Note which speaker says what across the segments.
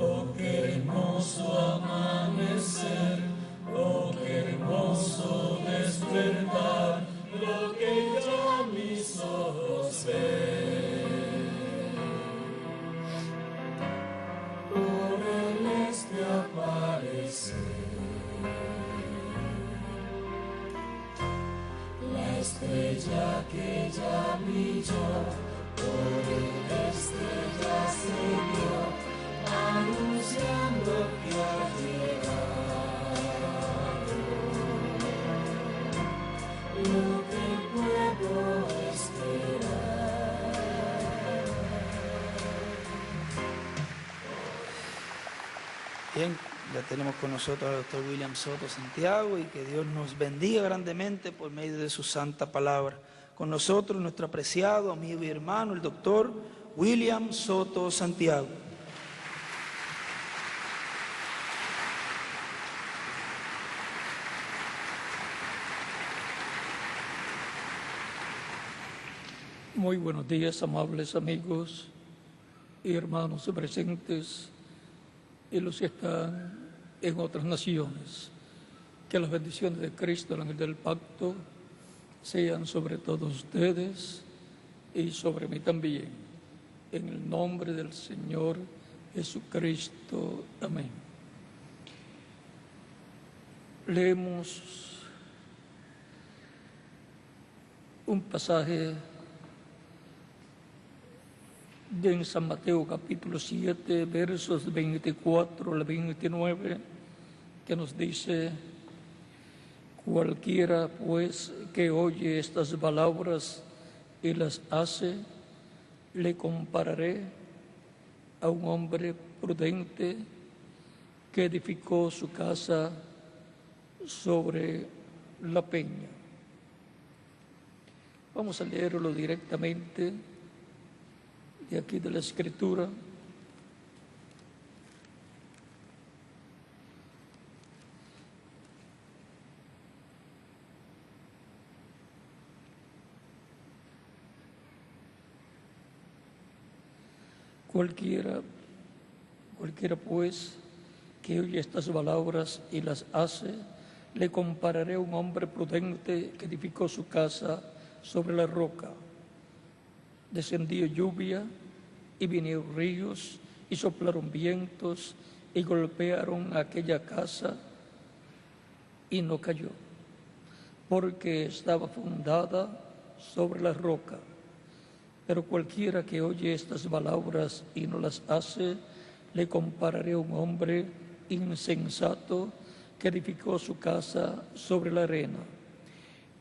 Speaker 1: Oh, qué hermoso amanecer, oh, qué hermoso despertar, lo que ya mis ojos ven. Por el este aparecer, la estrella que ya brilló, por el este ya se vio, anunciando que ha llegado lo que puedo esperar.
Speaker 2: Bien, ya tenemos con nosotros al doctor William Soto Santiago y que Dios nos bendiga grandemente por medio de su santa palabra. Con nosotros nuestro apreciado amigo y hermano, el doctor William Soto Santiago.
Speaker 3: Muy buenos días, amables amigos y hermanos presentes y los que están en otras naciones. Que las bendiciones de Cristo, el ángel del pacto, sean sobre todos ustedes y sobre mí también. En el nombre del Señor Jesucristo. Amén. Leemos un pasaje de San Mateo capítulo 7, versos 24 al 29, que nos dice: cualquiera pues que oye estas palabras y las hace, le compararé a un hombre prudente que edificó su casa sobre la peña. Vamos a leerlo directamente de aquí de la Escritura. Cualquiera pues que oye estas palabras y las hace, le compararé a un hombre prudente que edificó su casa sobre la roca. Descendió lluvia y vinieron ríos y soplaron vientos y golpearon aquella casa y no cayó, porque estaba fundada sobre la roca. Pero cualquiera que oye estas palabras y no las hace, le compararé a un hombre insensato que edificó su casa sobre la arena.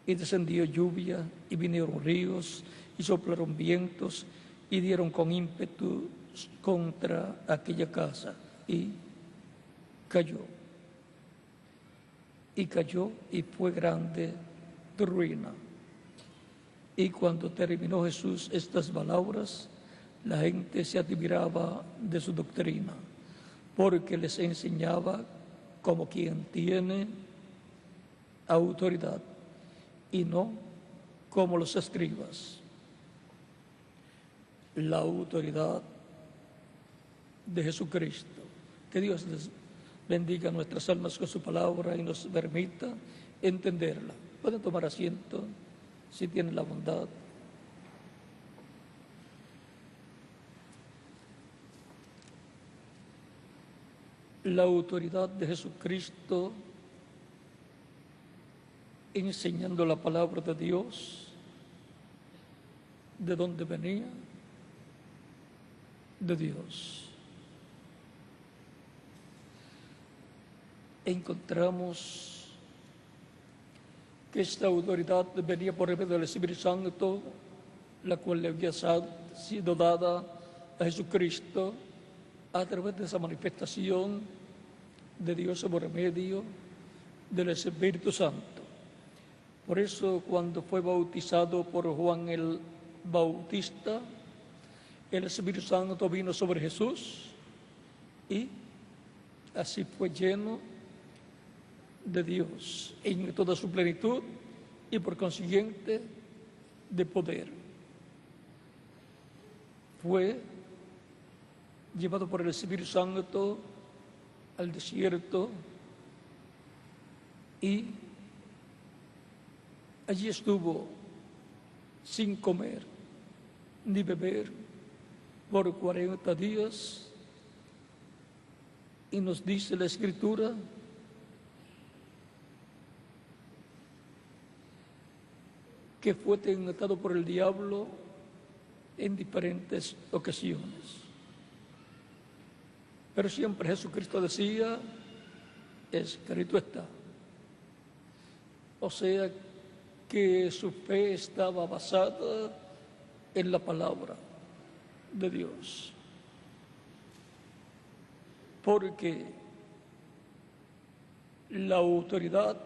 Speaker 3: Y descendió lluvia y vinieron ríos y soplaron vientos y dieron con ímpetu contra aquella casa y cayó. Y cayó y fue grande tu ruina. Y cuando terminó Jesús estas palabras, la gente se admiraba de su doctrina, porque les enseñaba como quien tiene autoridad y no como los escribas. La autoridad de Jesucristo. Que Dios les bendiga nuestras almas con su palabra y nos permita entenderla. Pueden tomar asiento si tienen la bondad. La autoridad de Jesucristo enseñando la palabra de Dios. ¿De dónde venía? De Dios. Encontramos que esta autoridad venía por medio del Espíritu Santo, la cual le había sido dada a Jesucristo a través de esa manifestación de Dios por medio del Espíritu Santo. Por eso, cuando fue bautizado por Juan el Bautista, el Espíritu Santo vino sobre Jesús y así fue lleno de Dios en toda su plenitud y por consiguiente de poder. Fue llevado por el Espíritu Santo al desierto, y allí estuvo sin comer ni beber por 40 días, y nos dice la Escritura que fue tentado por el diablo en diferentes ocasiones. Pero siempre Jesucristo decía, escrito está. O sea que su fe estaba basada en la palabra de Dios. Porque la autoridad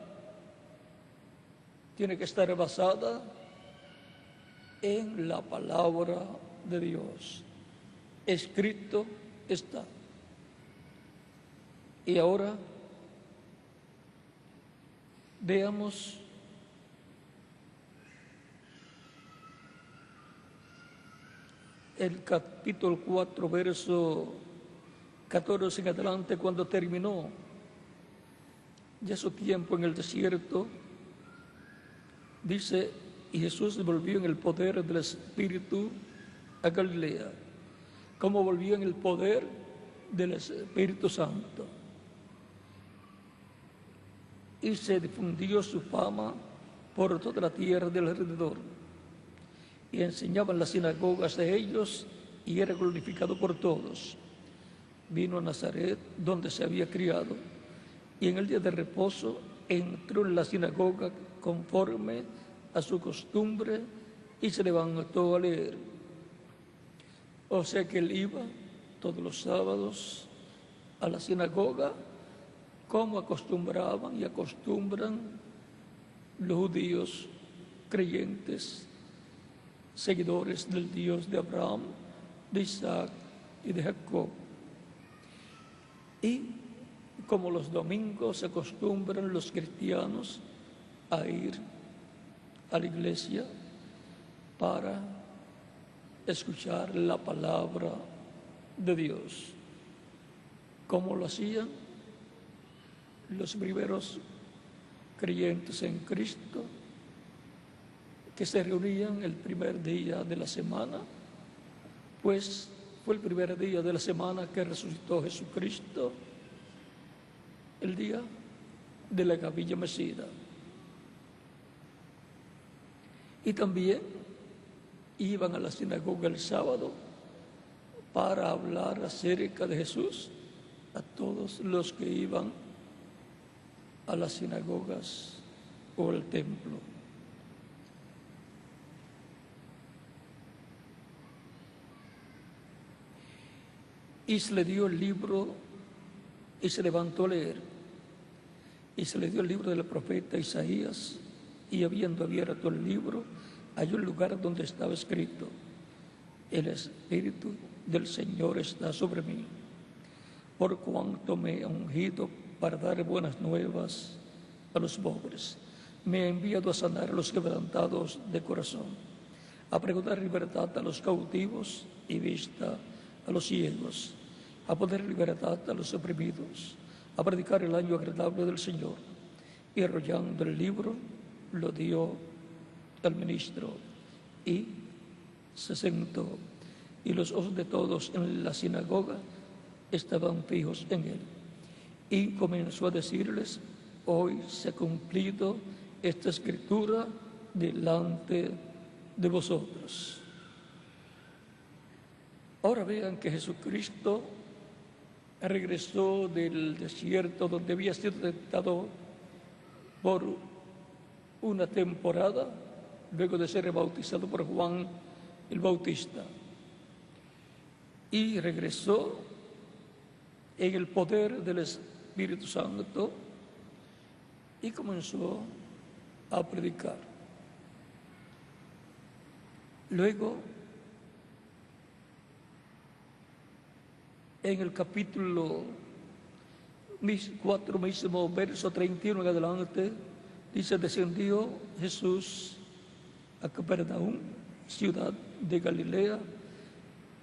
Speaker 3: tiene que estar basada en la palabra de Dios. Escrito está. Y ahora veamos el capítulo 4, verso 14 en adelante, cuando terminó ya su tiempo en el desierto. Dice, y Jesús volvió en el poder del Espíritu a Galilea, como volvió en el poder del Espíritu Santo. Y se difundió su fama por toda la tierra del alrededor. Y enseñaba en las sinagogas de ellos, y era glorificado por todos. Vino a Nazaret, donde se había criado, y en el día de reposo entró en la sinagoga conforme a su costumbre, y se levantó a leer. O sea que él iba todos los sábados a la sinagoga, como acostumbraban y acostumbran los judíos creyentes, seguidores del Dios de Abraham, de Isaac y de Jacob. Y como los domingos se acostumbran los cristianos a ir a la iglesia para escuchar la palabra de Dios. ¿Cómo lo hacían los primeros creyentes en Cristo, que se reunían el primer día de la semana? Pues fue el primer día de la semana que resucitó Jesucristo, el día de la Gavilla Mecida. Y también iban a la sinagoga el sábado para hablar acerca de Jesús a todos los que iban a las sinagogas o al templo. Y se le dio el libro y se levantó a leer. Y se le dio el libro del profeta Isaías, y habiendo abierto el libro, halló el lugar donde estaba escrito: el Espíritu del Señor está sobre mí, por cuanto me ha ungido para dar buenas nuevas a los pobres. Me ha enviado a sanar a los quebrantados de corazón, a pregonar libertad a los cautivos y vista a los ciegos, a poner libertad a los oprimidos, a predicar el año agradable del Señor. Y arrollando el libro, lo dio al ministro y se sentó. Y los ojos de todos en la sinagoga estaban fijos en él. Y comenzó a decirles: hoy se ha cumplido esta escritura delante de vosotros. Ahora vean que Jesucristo regresó del desierto, donde había sido tentado por una temporada, luego de ser bautizado por Juan el Bautista. Y regresó en el poder del Espíritu Santo y comenzó a predicar. Luego, en el capítulo 4, mismo verso 31 en adelante, dice: descendió Jesús a Capernaum, ciudad de Galilea,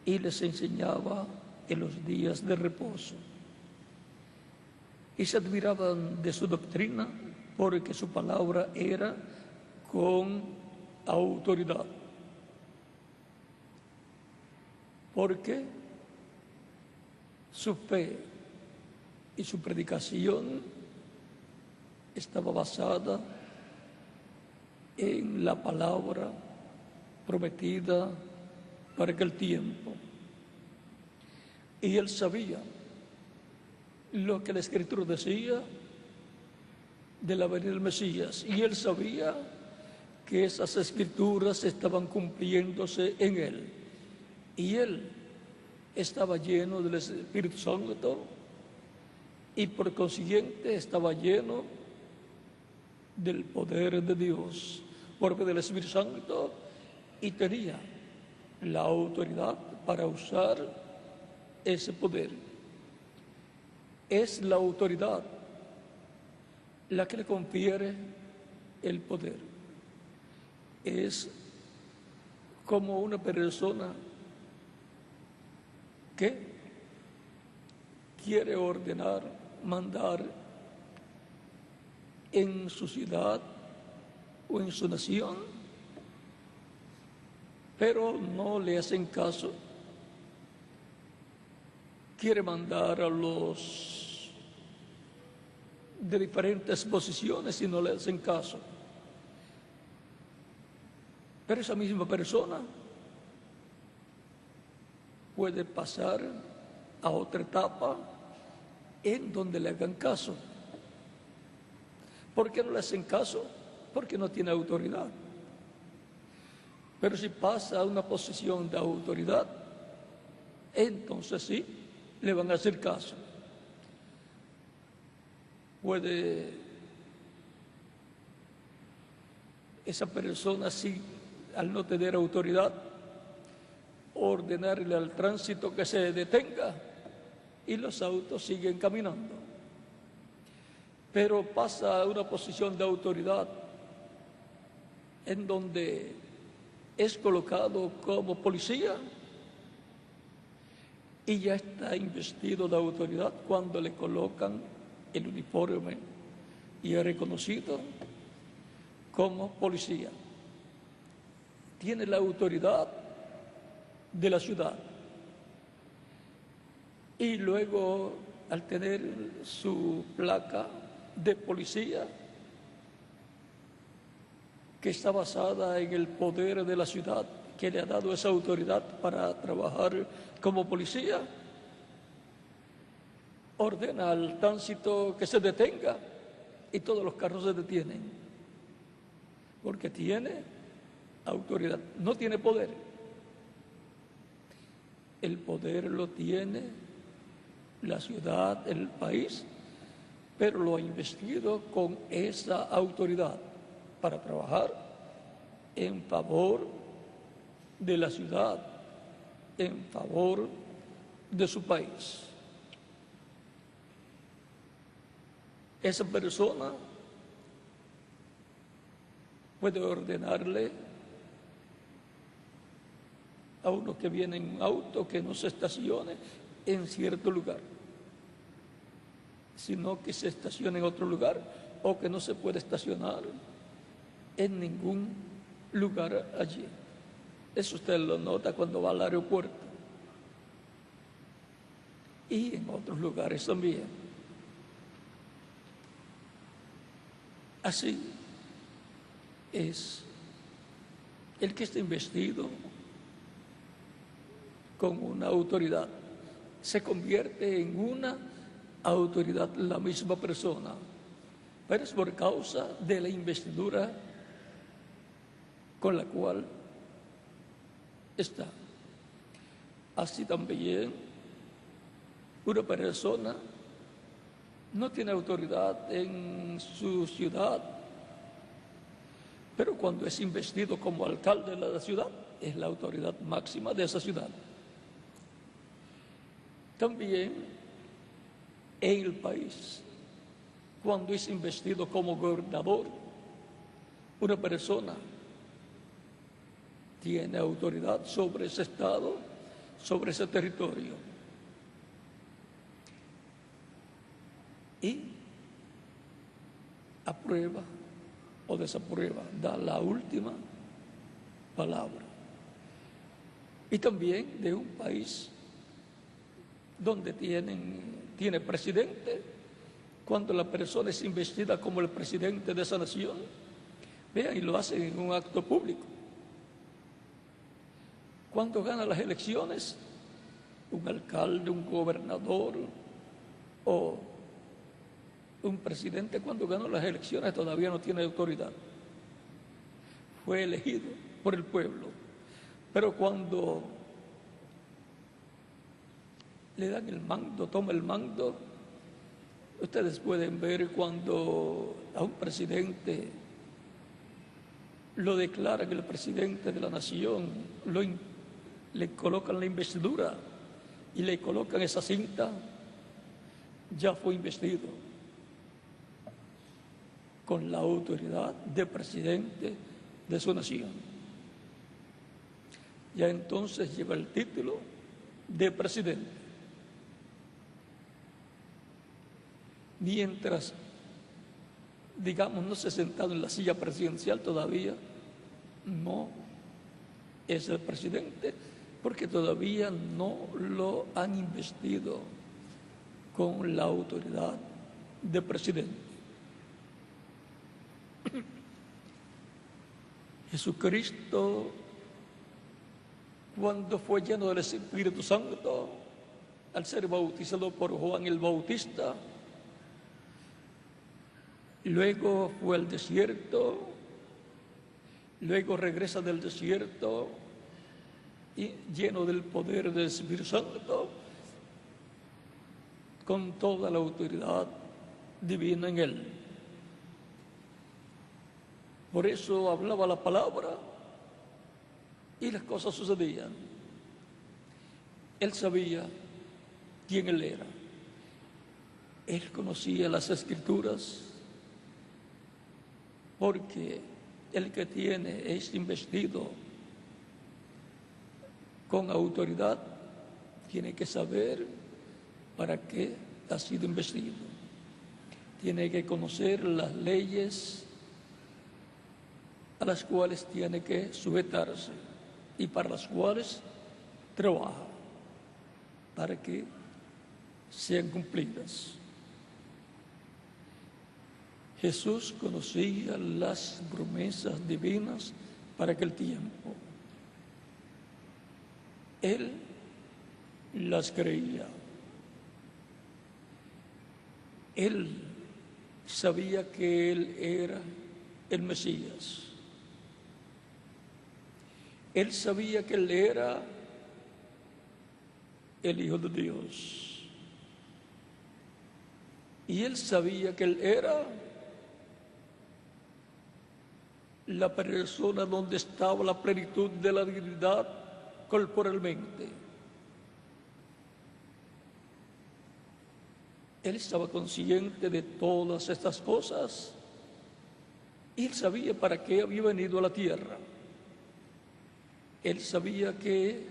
Speaker 3: y les enseñaba en los días de reposo. Y se admiraban de su doctrina, porque su palabra era con autoridad. Porque su fe y su predicación estaba basada en la palabra prometida para aquel tiempo. Y él sabía lo que la Escritura decía de la venida del Mesías. Y él sabía que esas Escrituras estaban cumpliéndose en él. Y él estaba lleno del Espíritu Santo y por consiguiente estaba lleno del poder de Dios, porque del Espíritu Santo, y tenía la autoridad para usar ese poder. Es la autoridad la que le confiere el poder. Es como una persona que quiere ordenar, mandar en su ciudad o en su nación, pero no le hacen caso. Quiere mandar a los de diferentes posiciones y no le hacen caso. Pero esa misma persona puede pasar a otra etapa en donde le hagan caso. ¿Por qué no le hacen caso? Porque no tiene autoridad. Pero si pasa a una posición de autoridad, entonces sí, le van a hacer caso. Puede esa persona, sí, al no tener autoridad, ordenarle al tránsito que se detenga y los autos siguen caminando. Pero pasa a una posición de autoridad en donde es colocado como policía y ya está investido de autoridad cuando le colocan el uniforme y es reconocido como policía. Tiene la autoridad de la ciudad y luego, al tener su placa de policía, que está basada en el poder de la ciudad que le ha dado esa autoridad para trabajar como policía, ordena al tránsito que se detenga y todos los carros se detienen, porque tiene autoridad, no tiene poder. El poder lo tiene la ciudad, el país, pero lo ha investido con esa autoridad para trabajar en favor de la ciudad, en favor de su país. Esa persona puede ordenarle a uno que viene en un auto que no se estacione en cierto lugar, sino que se estacione en otro lugar, o que no se puede estacionar en ningún lugar allí. Eso usted lo nota cuando va al aeropuerto y en otros lugares también. Así es el que está investido con una autoridad, se convierte en una autoridad la misma persona, pero es por causa de la investidura con la cual está. Así también una persona no tiene autoridad en su ciudad, pero cuando es investido como alcalde de la ciudad, es la autoridad máxima de esa ciudad. También en el país, cuando es investido como gobernador, una persona tiene autoridad sobre ese estado, sobre ese territorio. y aprueba o desaprueba, da la última palabra. Y también de un país donde tiene presidente, cuando la persona es investida como el presidente de esa nación, vean, y lo hacen en un acto público. Cuando gana las elecciones, un alcalde, un gobernador o un presidente, cuando gana las elecciones todavía no tiene autoridad. Fue elegido por el pueblo. Pero cuando le dan el mando, toma el mando, ustedes pueden ver cuando a un presidente lo declaran el presidente de la nación, le colocan la investidura y le colocan esa cinta, ya fue investido con la autoridad de presidente de su nación. Ya entonces lleva el título de presidente. Mientras, digamos, no se ha sentado en la silla presidencial todavía, no es el presidente, porque todavía no lo han investido con la autoridad de presidente. Jesucristo, cuando fue lleno del Espíritu Santo, al ser bautizado por Juan el Bautista, luego fue al desierto, luego regresa del desierto y lleno del poder del Espíritu Santo, con toda la autoridad divina en él. Por eso hablaba la palabra y las cosas sucedían. Él sabía quién él era. Él conocía las Escrituras, porque el que es investido con autoridad, tiene que saber para qué ha sido investido. Tiene que conocer las leyes a las cuales tiene que sujetarse y para las cuales trabaja, para que sean cumplidas. Jesús conocía las promesas divinas para aquel tiempo. Él las creía. Él sabía que Él era el Mesías. Él sabía que Él era el Hijo de Dios. Y Él sabía que Él era la persona donde estaba la plenitud de la divinidad corporalmente. Él estaba consciente de todas estas cosas y Él sabía para qué había venido a la tierra. Él sabía que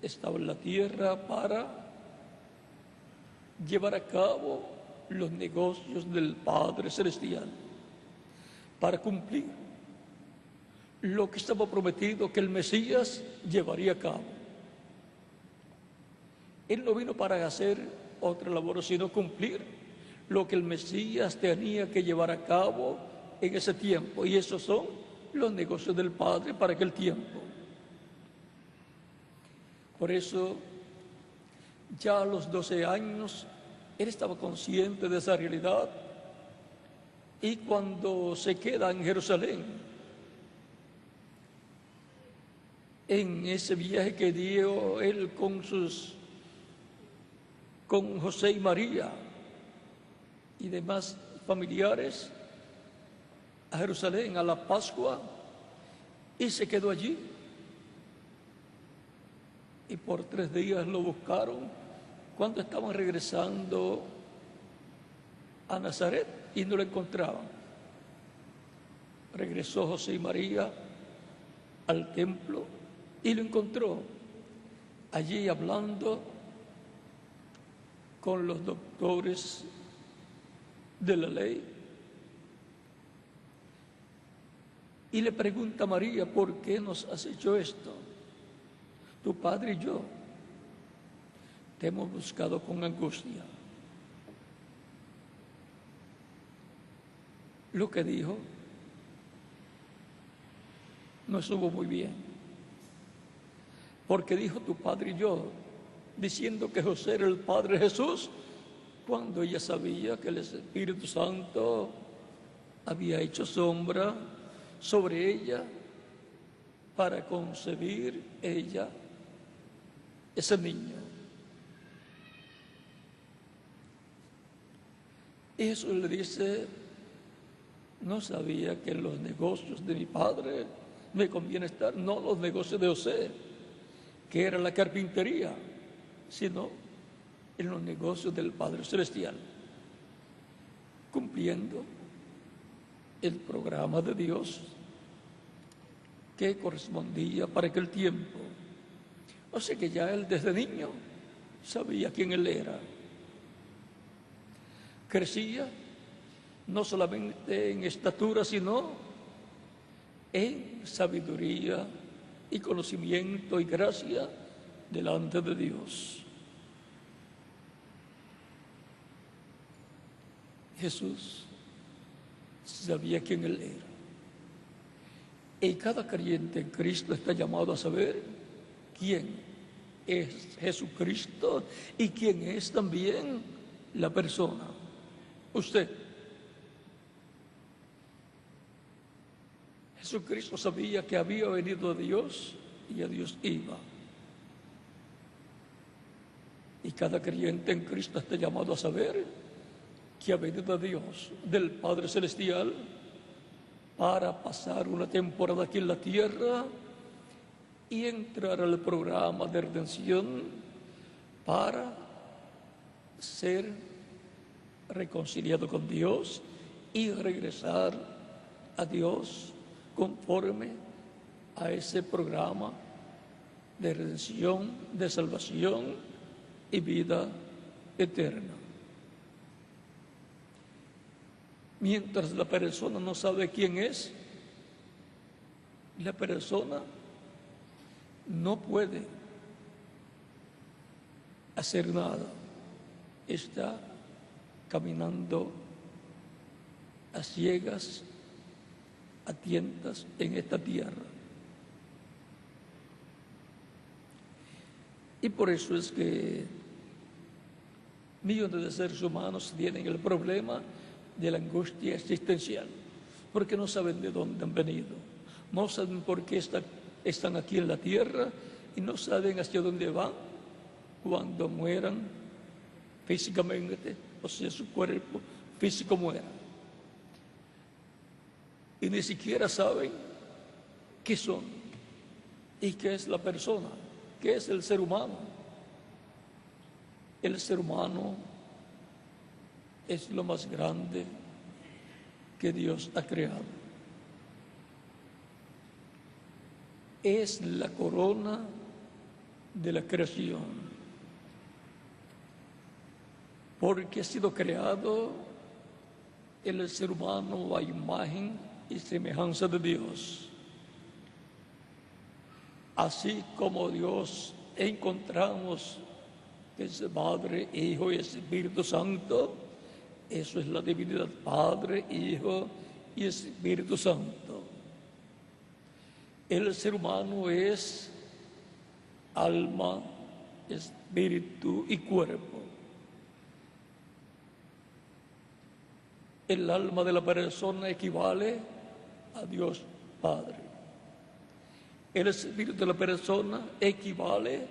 Speaker 3: estaba en la tierra para llevar a cabo los negocios del Padre Celestial, para cumplir lo que estaba prometido que el Mesías llevaría a cabo. Él no vino para hacer otra labor, sino cumplir lo que el Mesías tenía que llevar a cabo en ese tiempo. Y esos son los negocios del Padre para aquel tiempo. Por eso, ya a los 12 años, él estaba consciente de esa realidad. Y cuando se queda en Jerusalén, en ese viaje que dio él con José y María y demás familiares a Jerusalén, a la Pascua, y se quedó allí. Y por 3 días lo buscaron cuando estaban regresando a Nazaret y no lo encontraban. Regresó José y María al templo y lo encontró allí hablando con los doctores de la ley. Y le pregunta a María, ¿por qué nos has hecho esto? Tu padre y yo te hemos buscado con angustia. Lo que dijo no estuvo muy bien, porque dijo tu padre y yo, diciendo que José era el padre de Jesús, cuando ella sabía que el Espíritu Santo había hecho sombra sobre ella para concebir ella ese niño. Y Jesús le dice, no sabía que en los negocios de mi padre me conviene estar, no los negocios de José, que era la carpintería, sino en los negocios del Padre Celestial, cumpliendo el programa de Dios que correspondía para aquel tiempo. O sea que ya él desde niño sabía quién él era. Crecía no solamente en estatura, sino en sabiduría y conocimiento y gracia delante de Dios. Jesús sabía quién él era. Y cada creyente en Cristo está llamado a saber quién es Jesucristo y quién es también la persona. Usted. Jesucristo sabía que había venido de Dios y a Dios iba. Y cada creyente en Cristo está llamado a saber que ha venido a Dios del Padre Celestial para pasar una temporada aquí en la tierra y entrar al programa de redención para ser reconciliado con Dios y regresar a Dios conforme a ese programa de redención, de salvación y vida eterna. Mientras la persona no sabe quién es, la persona no puede hacer nada. Está caminando a ciegas, a tientas en esta tierra. Y por eso es que millones de seres humanos tienen el problema de la angustia existencial, porque no saben de dónde han venido, no saben por qué están aquí en la tierra y no saben hacia dónde van cuando mueran físicamente, o sea, su cuerpo físico muera. Y ni siquiera saben qué son y qué es la persona, qué es el ser humano. El ser humano es lo más grande que Dios ha creado. Es la corona de la creación, porque ha sido creado el ser humano a imagen y semejanza de Dios. Así como Dios encontramos que es Padre, Hijo y Espíritu Santo, eso es la divinidad, Padre, Hijo y Espíritu Santo. El ser humano es alma, espíritu y cuerpo. El alma de la persona equivale a Dios Padre. El espíritu de la persona equivale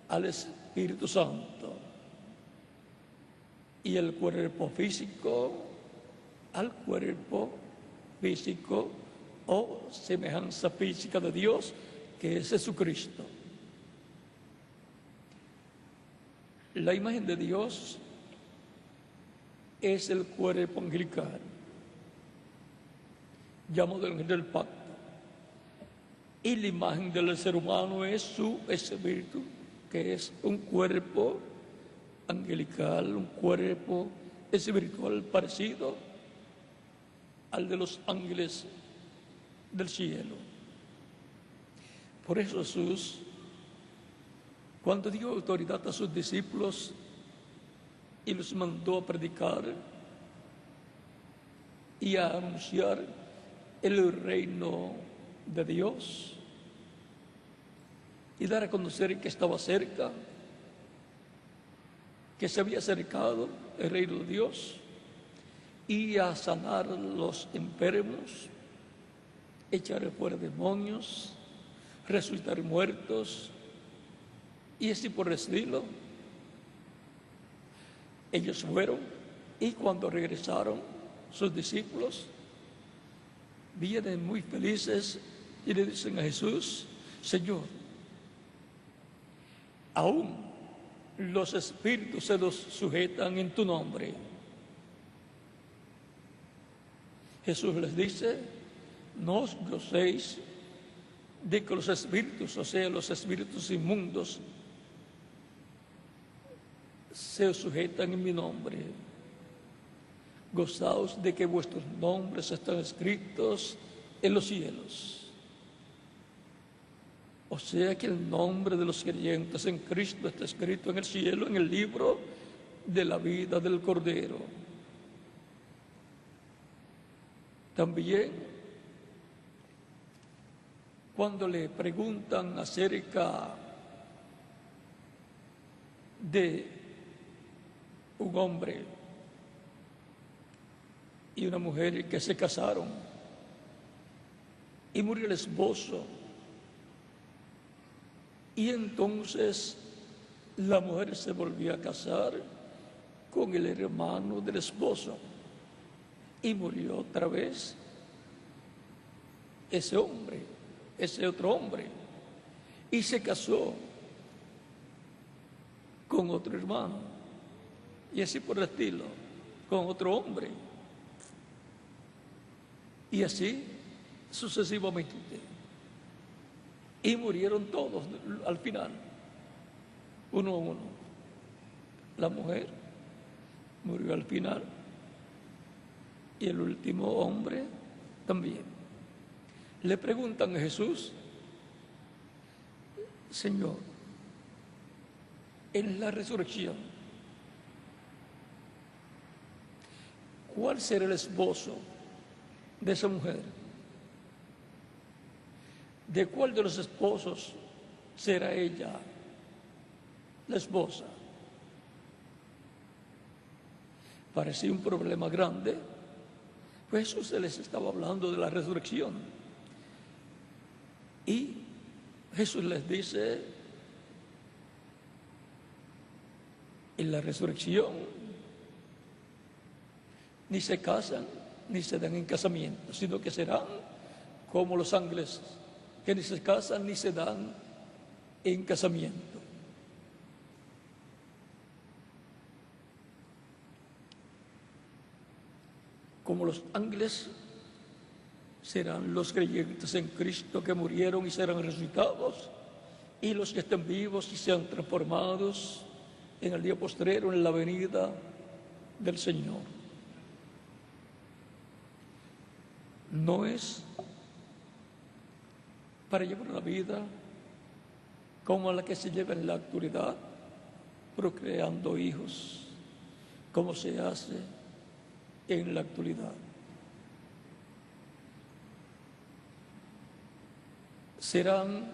Speaker 3: al Espíritu Santo. Y el cuerpo físico al cuerpo físico o semejanza física de Dios, que es Jesucristo. La imagen de Dios es el cuerpo angelical, llamado el ángel del pacto. Y la imagen del ser humano es su espíritu, que es un cuerpo angelical, un cuerpo espiritual parecido al de los ángeles del cielo. Por eso Jesús, cuando dio autoridad a sus discípulos y los mandó a predicar y a anunciar el reino de Dios y dar a conocer que estaba cerca, que se había acercado el reino de Dios, y a sanar los enfermos, echar fuera demonios, resucitar muertos, y así por el estilo. Ellos fueron, y cuando regresaron, sus discípulos vienen muy felices y le dicen a Jesús: Señor, aún los espíritus se los sujetan en tu nombre. Jesús les dice: no os gocéis de que los espíritus, o sea, los espíritus inmundos, se sujetan en mi nombre. Gozaos de que vuestros nombres están escritos en los cielos. O sea que el nombre de los creyentes en Cristo está escrito en el cielo, en el libro de la vida del Cordero. También, cuando le preguntan acerca de un hombre y una mujer que se casaron y murió el esposo, y entonces la mujer se volvió a casar con el hermano del esposo y murió otra vez ese hombre, ese otro hombre, y se casó con otro hermano, y así por el estilo, con otro hombre, y así sucesivamente. Y murieron todos al final, uno a uno. La mujer murió al final y el último hombre también. Le preguntan a Jesús: Señor, en la resurrección, ¿cuál será el esposo de esa mujer? ¿De cuál de los esposos será ella la esposa? Parecía un problema grande, pues Jesús les estaba hablando de la resurrección. Y Jesús les dice: en la resurrección ni se casan ni se dan en casamiento, sino que serán como los ángeles, que ni se casan ni se dan en casamiento. Como los ángeles serán los creyentes en Cristo que murieron y serán resucitados, y los que estén vivos y sean transformados en el día postrero, en la venida del Señor. No es para llevar una vida como la que se lleva en la actualidad, procreando hijos, como se hace en la actualidad. Serán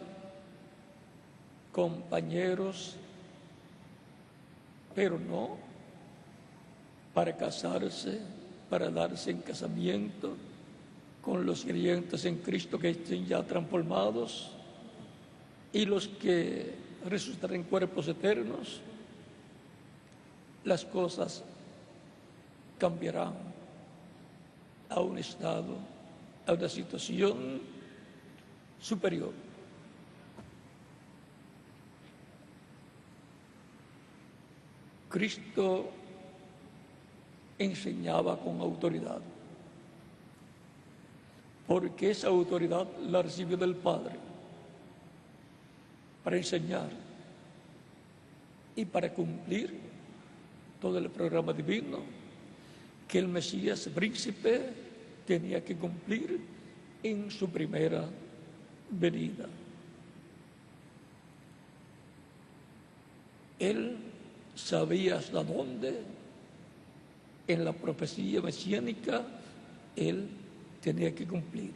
Speaker 3: compañeros, pero no para casarse, para darse en casamiento con los creyentes en Cristo que estén ya transformados, y los que resucitarán en cuerpos eternos. Las cosas cambiarán a un estado, a una situación superior. Cristo enseñaba con autoridad, porque esa autoridad la recibió del Padre para enseñar y para cumplir todo el programa divino que el Mesías príncipe tenía que cumplir en su primera venida. Él sabía hasta dónde, en la profecía mesiánica, él tenía que cumplir.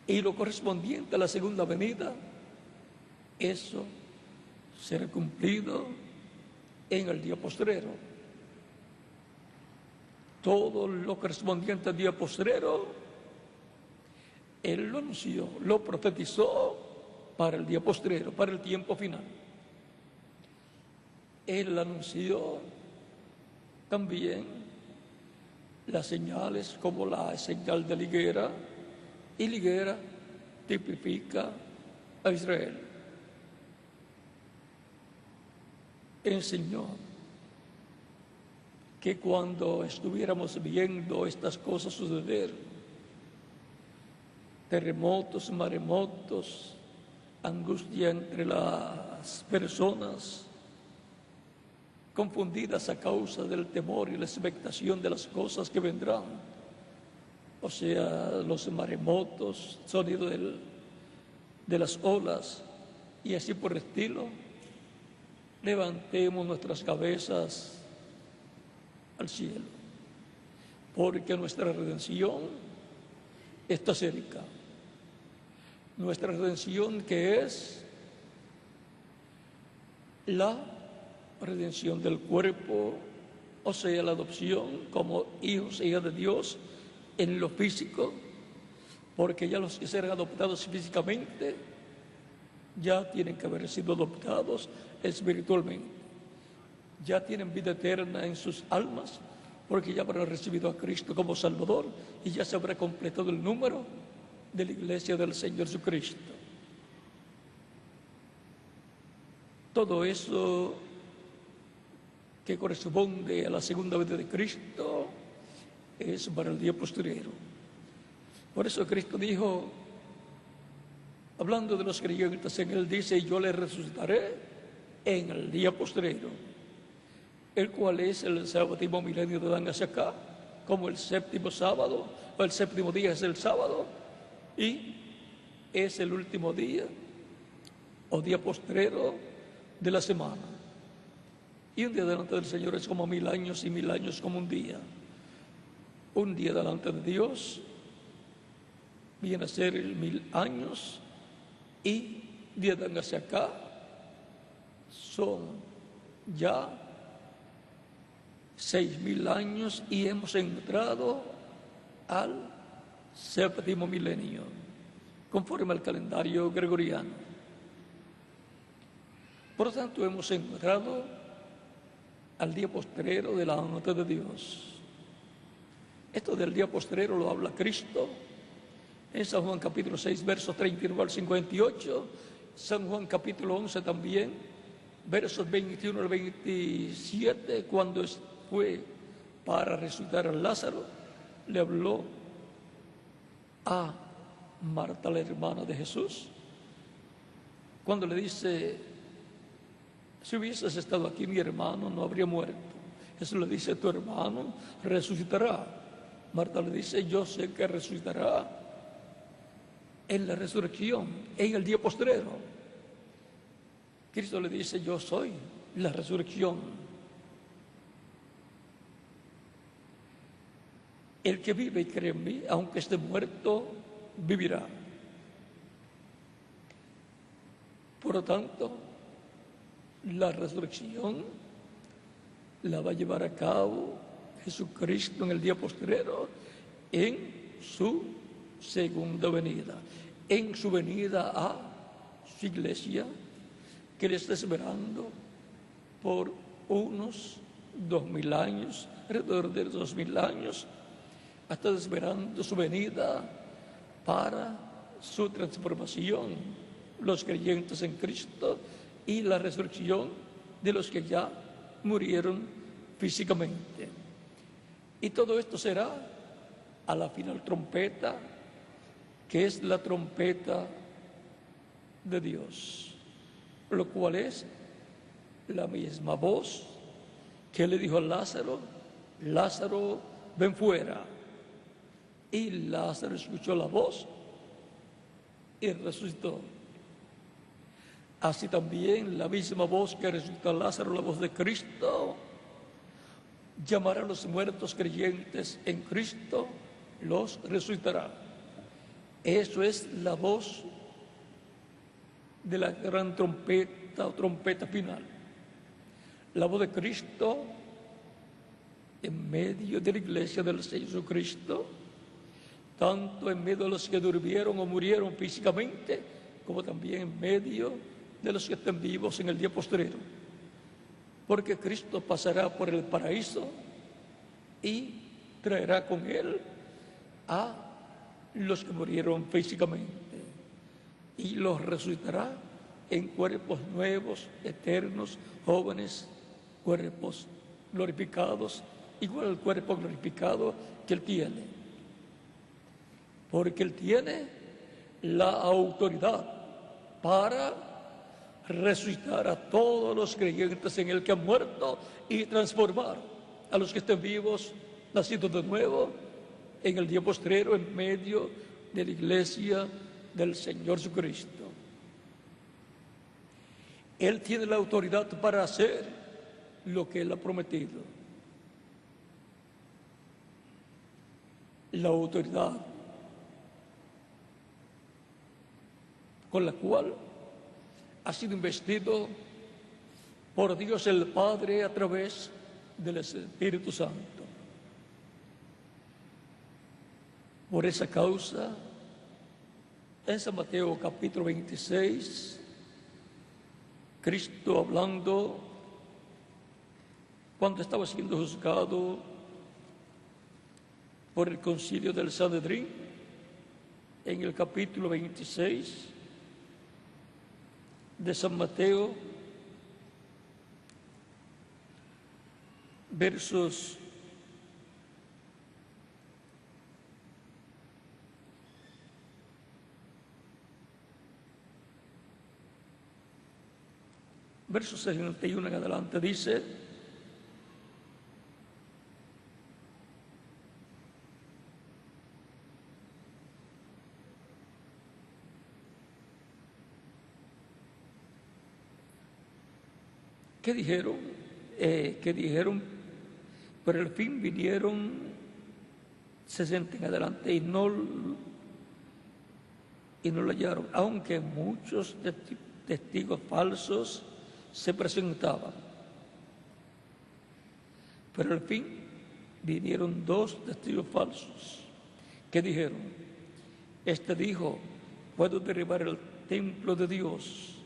Speaker 3: Y lo correspondiente a la segunda venida, eso será cumplido en el día postrero. Todo lo correspondiente al día postrero, él lo anunció, lo profetizó para el día postrero, para el tiempo final. Él anunció también las señales como la señal de la higuera, y la higuera tipifica a Israel. Enseñó que cuando estuviéramos viendo estas cosas suceder, terremotos, maremotos, angustia entre las personas, confundidas a causa del temor y la expectación de las cosas que vendrán, o sea, los maremotos, sonido de las olas y así por el estilo, levantemos nuestras cabezas al cielo, porque nuestra redención está cerca. Nuestra redención, que es la redención del cuerpo, o sea, la adopción como hijos e hijas de Dios en lo físico, porque ya los que serán adoptados físicamente ya tienen que haber sido adoptados espiritualmente, ya tienen vida eterna en sus almas, porque ya habrán recibido a Cristo como Salvador y ya se habrá completado el número de la iglesia del Señor Jesucristo. Todo eso que corresponde a la segunda venida de Cristo es para el día posterior. Por eso Cristo dijo, hablando de los creyentes, en él dice, yo les resucitaré en el día posterior, el cual es el séptimo milenio de Adán hacia acá, como el séptimo sábado, o el séptimo día es el sábado, y es el último día, o día postrero de la semana. Y un día delante del Señor es como 1000 años, y 1000 años como un día. Un día delante de Dios viene a ser 1000 años, y de Adán hacia acá son ya 6000 años, y hemos entrado al séptimo milenio, conforme al calendario gregoriano. Por lo tanto, hemos entrado al día postrero delante de Dios. Esto del día postrero lo habla Cristo en San Juan capítulo 6, versos 39 al 58, San Juan capítulo 11 también, versos 21 al 27, cuando fue para resucitar a Lázaro, le habló a Marta, la hermana de Jesús, cuando le dice, si hubieses estado aquí, mi hermano no habría muerto. Jesús le dice, tu hermano resucitará. Marta le dice, yo sé que resucitará en la resurrección, en el día postrero. Cristo le dice, yo soy la resurrección. El que vive y cree en mí, aunque esté muerto, vivirá. Por lo tanto, la resurrección la va a llevar a cabo Jesucristo en el día postrero, en su segunda venida, en su venida a su iglesia, que le está esperando por unos 2000 años, alrededor de 2000 años, está esperando su venida para su transformación, los creyentes en Cristo, y la resurrección de los que ya murieron físicamente. Y todo esto será a la final trompeta, que es la trompeta de Dios, lo cual es la misma voz que le dijo a Lázaro, Lázaro, ven fuera. Y Lázaro escuchó la voz y resucitó. Así también la misma voz que resucitó a Lázaro, la voz de Cristo, llamará a los muertos creyentes en Cristo, los resucitará. Eso es la voz de la gran trompeta o trompeta final. La voz de Cristo en medio de la iglesia del Señor Jesucristo, tanto en medio de los que durmieron o murieron físicamente, como también en medio de los que estén vivos en el día postrero. Porque Cristo pasará por el paraíso y traerá con él a los que murieron físicamente y los resucitará en cuerpos nuevos, eternos, jóvenes, cuerpos glorificados, igual al cuerpo glorificado que él tiene. Porque él tiene la autoridad para resucitar a todos los creyentes en el que han muerto y transformar a los que estén vivos, nacidos de nuevo, en el día postrero, en medio de la iglesia del Señor Jesucristo. Él tiene la autoridad para hacer lo que Él ha prometido. La autoridad con la cual ha sido investido por Dios el Padre a través del Espíritu Santo. Por esa causa, en San Mateo capítulo 26, Cristo hablando cuando estaba siendo juzgado por el concilio del Sanedrín, en el capítulo 26 de San Mateo, versos 61 en adelante, dice: ¿qué dijeron? Pero al fin vinieron 60 en adelante y no lo hallaron, aunque muchos testigos falsos se presentaban. Pero al fin vinieron 2 testigos falsos que dijeron: este dijo, puedo derribar el templo de Dios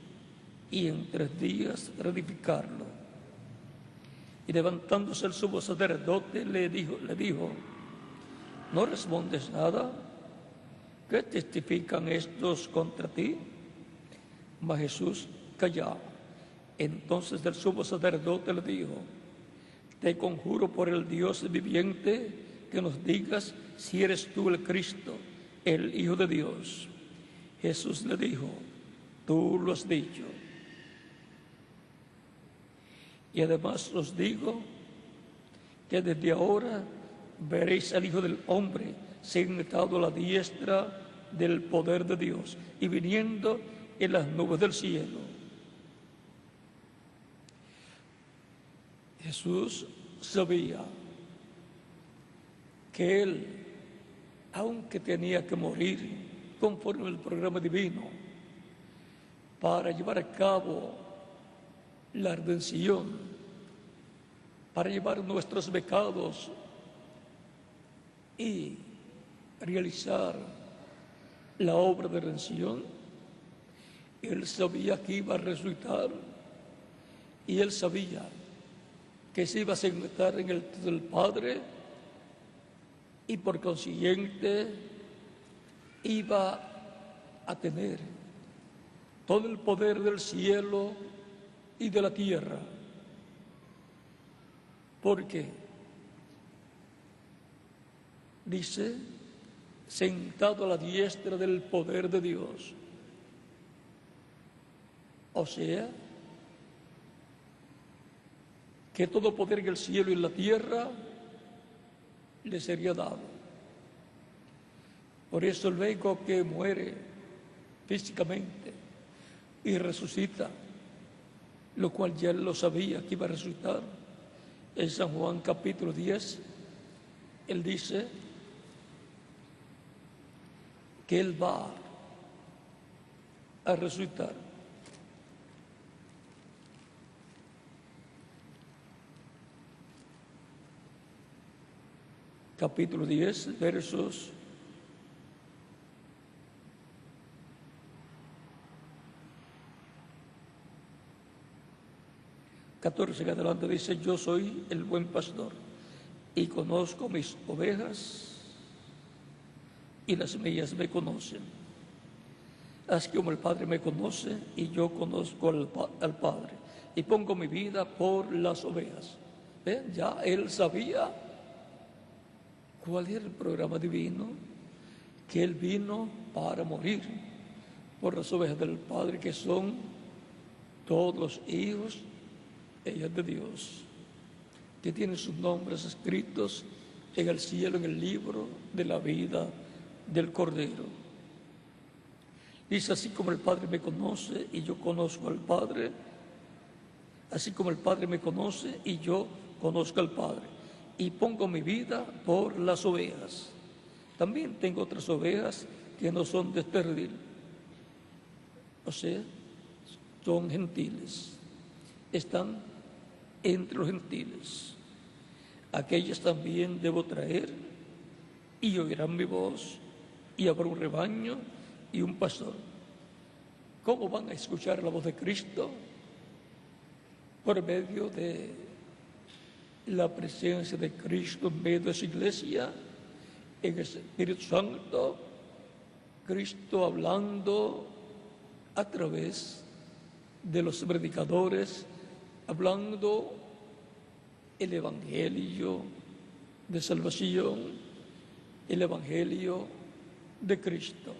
Speaker 3: y en 3 días reedificarlo. Y levantándose el sumo sacerdote le dijo: ¿no respondes nada? ¿Qué testifican estos contra ti? Mas Jesús callaba. Entonces el sumo sacerdote le dijo: te conjuro por el Dios viviente que nos digas si eres tú el Cristo, el Hijo de Dios. Jesús le dijo: tú lo has dicho. Y además os digo que desde ahora veréis al Hijo del Hombre sentado a la diestra del poder de Dios y viniendo en las nubes del cielo. Jesús sabía que Él, aunque tenía que morir conforme al programa divino, para llevar a cabo la redención, para llevar nuestros pecados y realizar la obra de redención, Él sabía que iba a resucitar y Él sabía que se iba a sentar en el trono del Padre y por consiguiente iba a tener todo el poder del cielo y de la tierra. Porque dice, sentado a la diestra del poder de Dios. O sea, que todo poder en el cielo y en la tierra le sería dado. Por eso luego que muere físicamente y resucita, lo cual ya él lo sabía que iba a resucitar, en San Juan capítulo 10, él dice que él va a resucitar. Capítulo 10, versos 14 en adelante dice: yo soy el buen pastor y conozco mis ovejas y las mías me conocen. Así como el Padre me conoce y yo conozco al Padre y pongo mi vida por las ovejas. ¿Ven? Ya él sabía cuál era el programa divino, que él vino para morir por las ovejas del Padre, que son todos los hijos de Dios, que tienen sus nombres escritos en el cielo, en el libro de la vida del Cordero. Dice: así como el Padre me conoce y yo conozco al Padre, así como el Padre me conoce y yo conozco al Padre, y pongo mi vida por las ovejas. También tengo otras ovejas que no son de este redil, o sea, son gentiles, están entre los gentiles. Aquellas también debo traer, y oirán mi voz, y habrá un rebaño y un pastor. ¿Cómo van a escuchar la voz de Cristo? Por medio de la presencia de Cristo en medio de su iglesia, en el Espíritu Santo, Cristo hablando a través de los predicadores, hablando el Evangelio de salvación, el Evangelio de Cristo.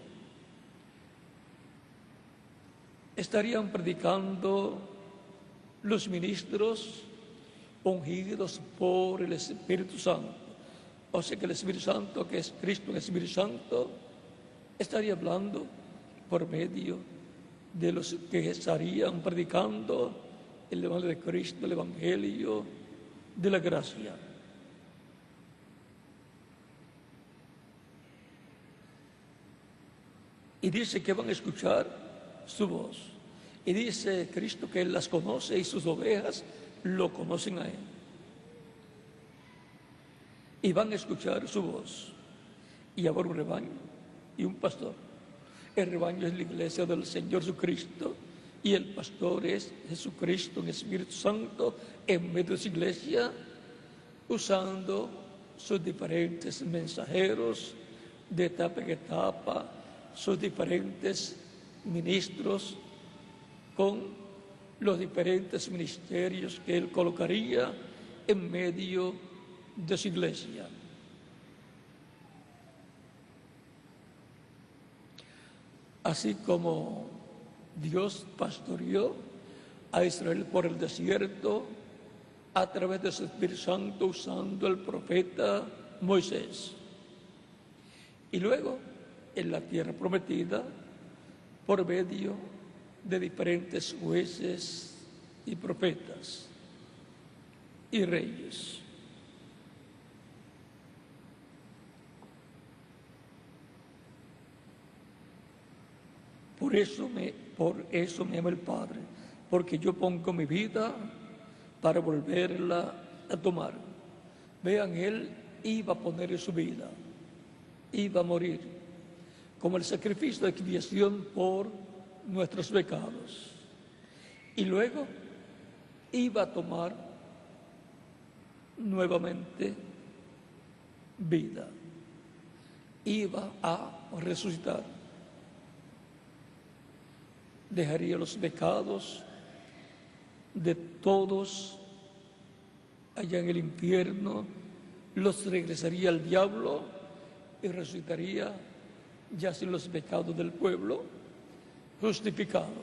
Speaker 3: Estarían predicando los ministros ungidos por el Espíritu Santo. O sea que el Espíritu Santo, que es Cristo, el Espíritu Santo, estaría hablando por medio de los que estarían predicando el Evangelio de Cristo, el Evangelio de la gracia. Y dice que van a escuchar su voz. Y dice Cristo que Él las conoce y sus ovejas lo conocen a Él. Y van a escuchar su voz. Y habrá un rebaño y un pastor. El rebaño es la iglesia del Señor Jesucristo, y el pastor es Jesucristo en Espíritu Santo en medio de su iglesia, usando sus diferentes mensajeros de etapa en etapa, sus diferentes ministros, con los diferentes ministerios que él colocaría en medio de su iglesia. Así como Dios pastoreó a Israel por el desierto a través de su Espíritu Santo, usando el profeta Moisés. Y luego en la tierra prometida por medio de diferentes jueces y profetas y reyes. Por eso me ama el Padre, porque yo pongo mi vida para volverla a tomar. Vean, Él iba a poner su vida, iba a morir como el sacrificio de expiación por nuestros pecados. Y luego iba a tomar nuevamente vida, iba a resucitar. Dejaría los pecados de todos allá en el infierno, los regresaría al diablo y resucitaría ya sin los pecados del pueblo, justificado.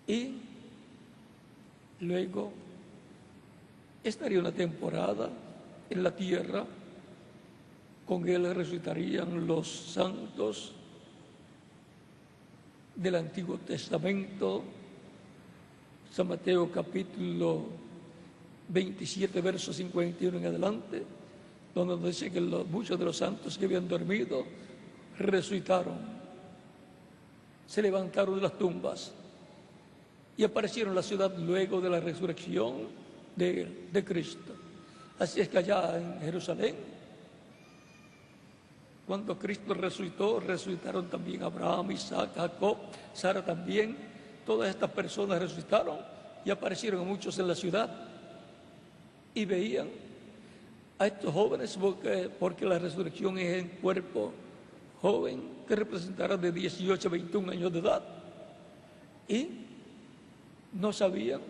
Speaker 3: Y luego estaría una temporada en la tierra, con él resucitarían los santos del Antiguo Testamento. San Mateo capítulo 27, versos 51 en adelante, donde nos dice que muchos de los santos que habían dormido resucitaron, se levantaron de las tumbas y aparecieron en la ciudad luego de la resurrección de Cristo. Así es que allá en Jerusalén, cuando Cristo resucitó, resucitaron también Abraham, Isaac, Jacob, Sara también. Todas estas personas resucitaron y aparecieron a muchos en la ciudad y veían a estos jóvenes porque la resurrección es en cuerpo joven que representará de 18 a 21 años de edad, y no sabían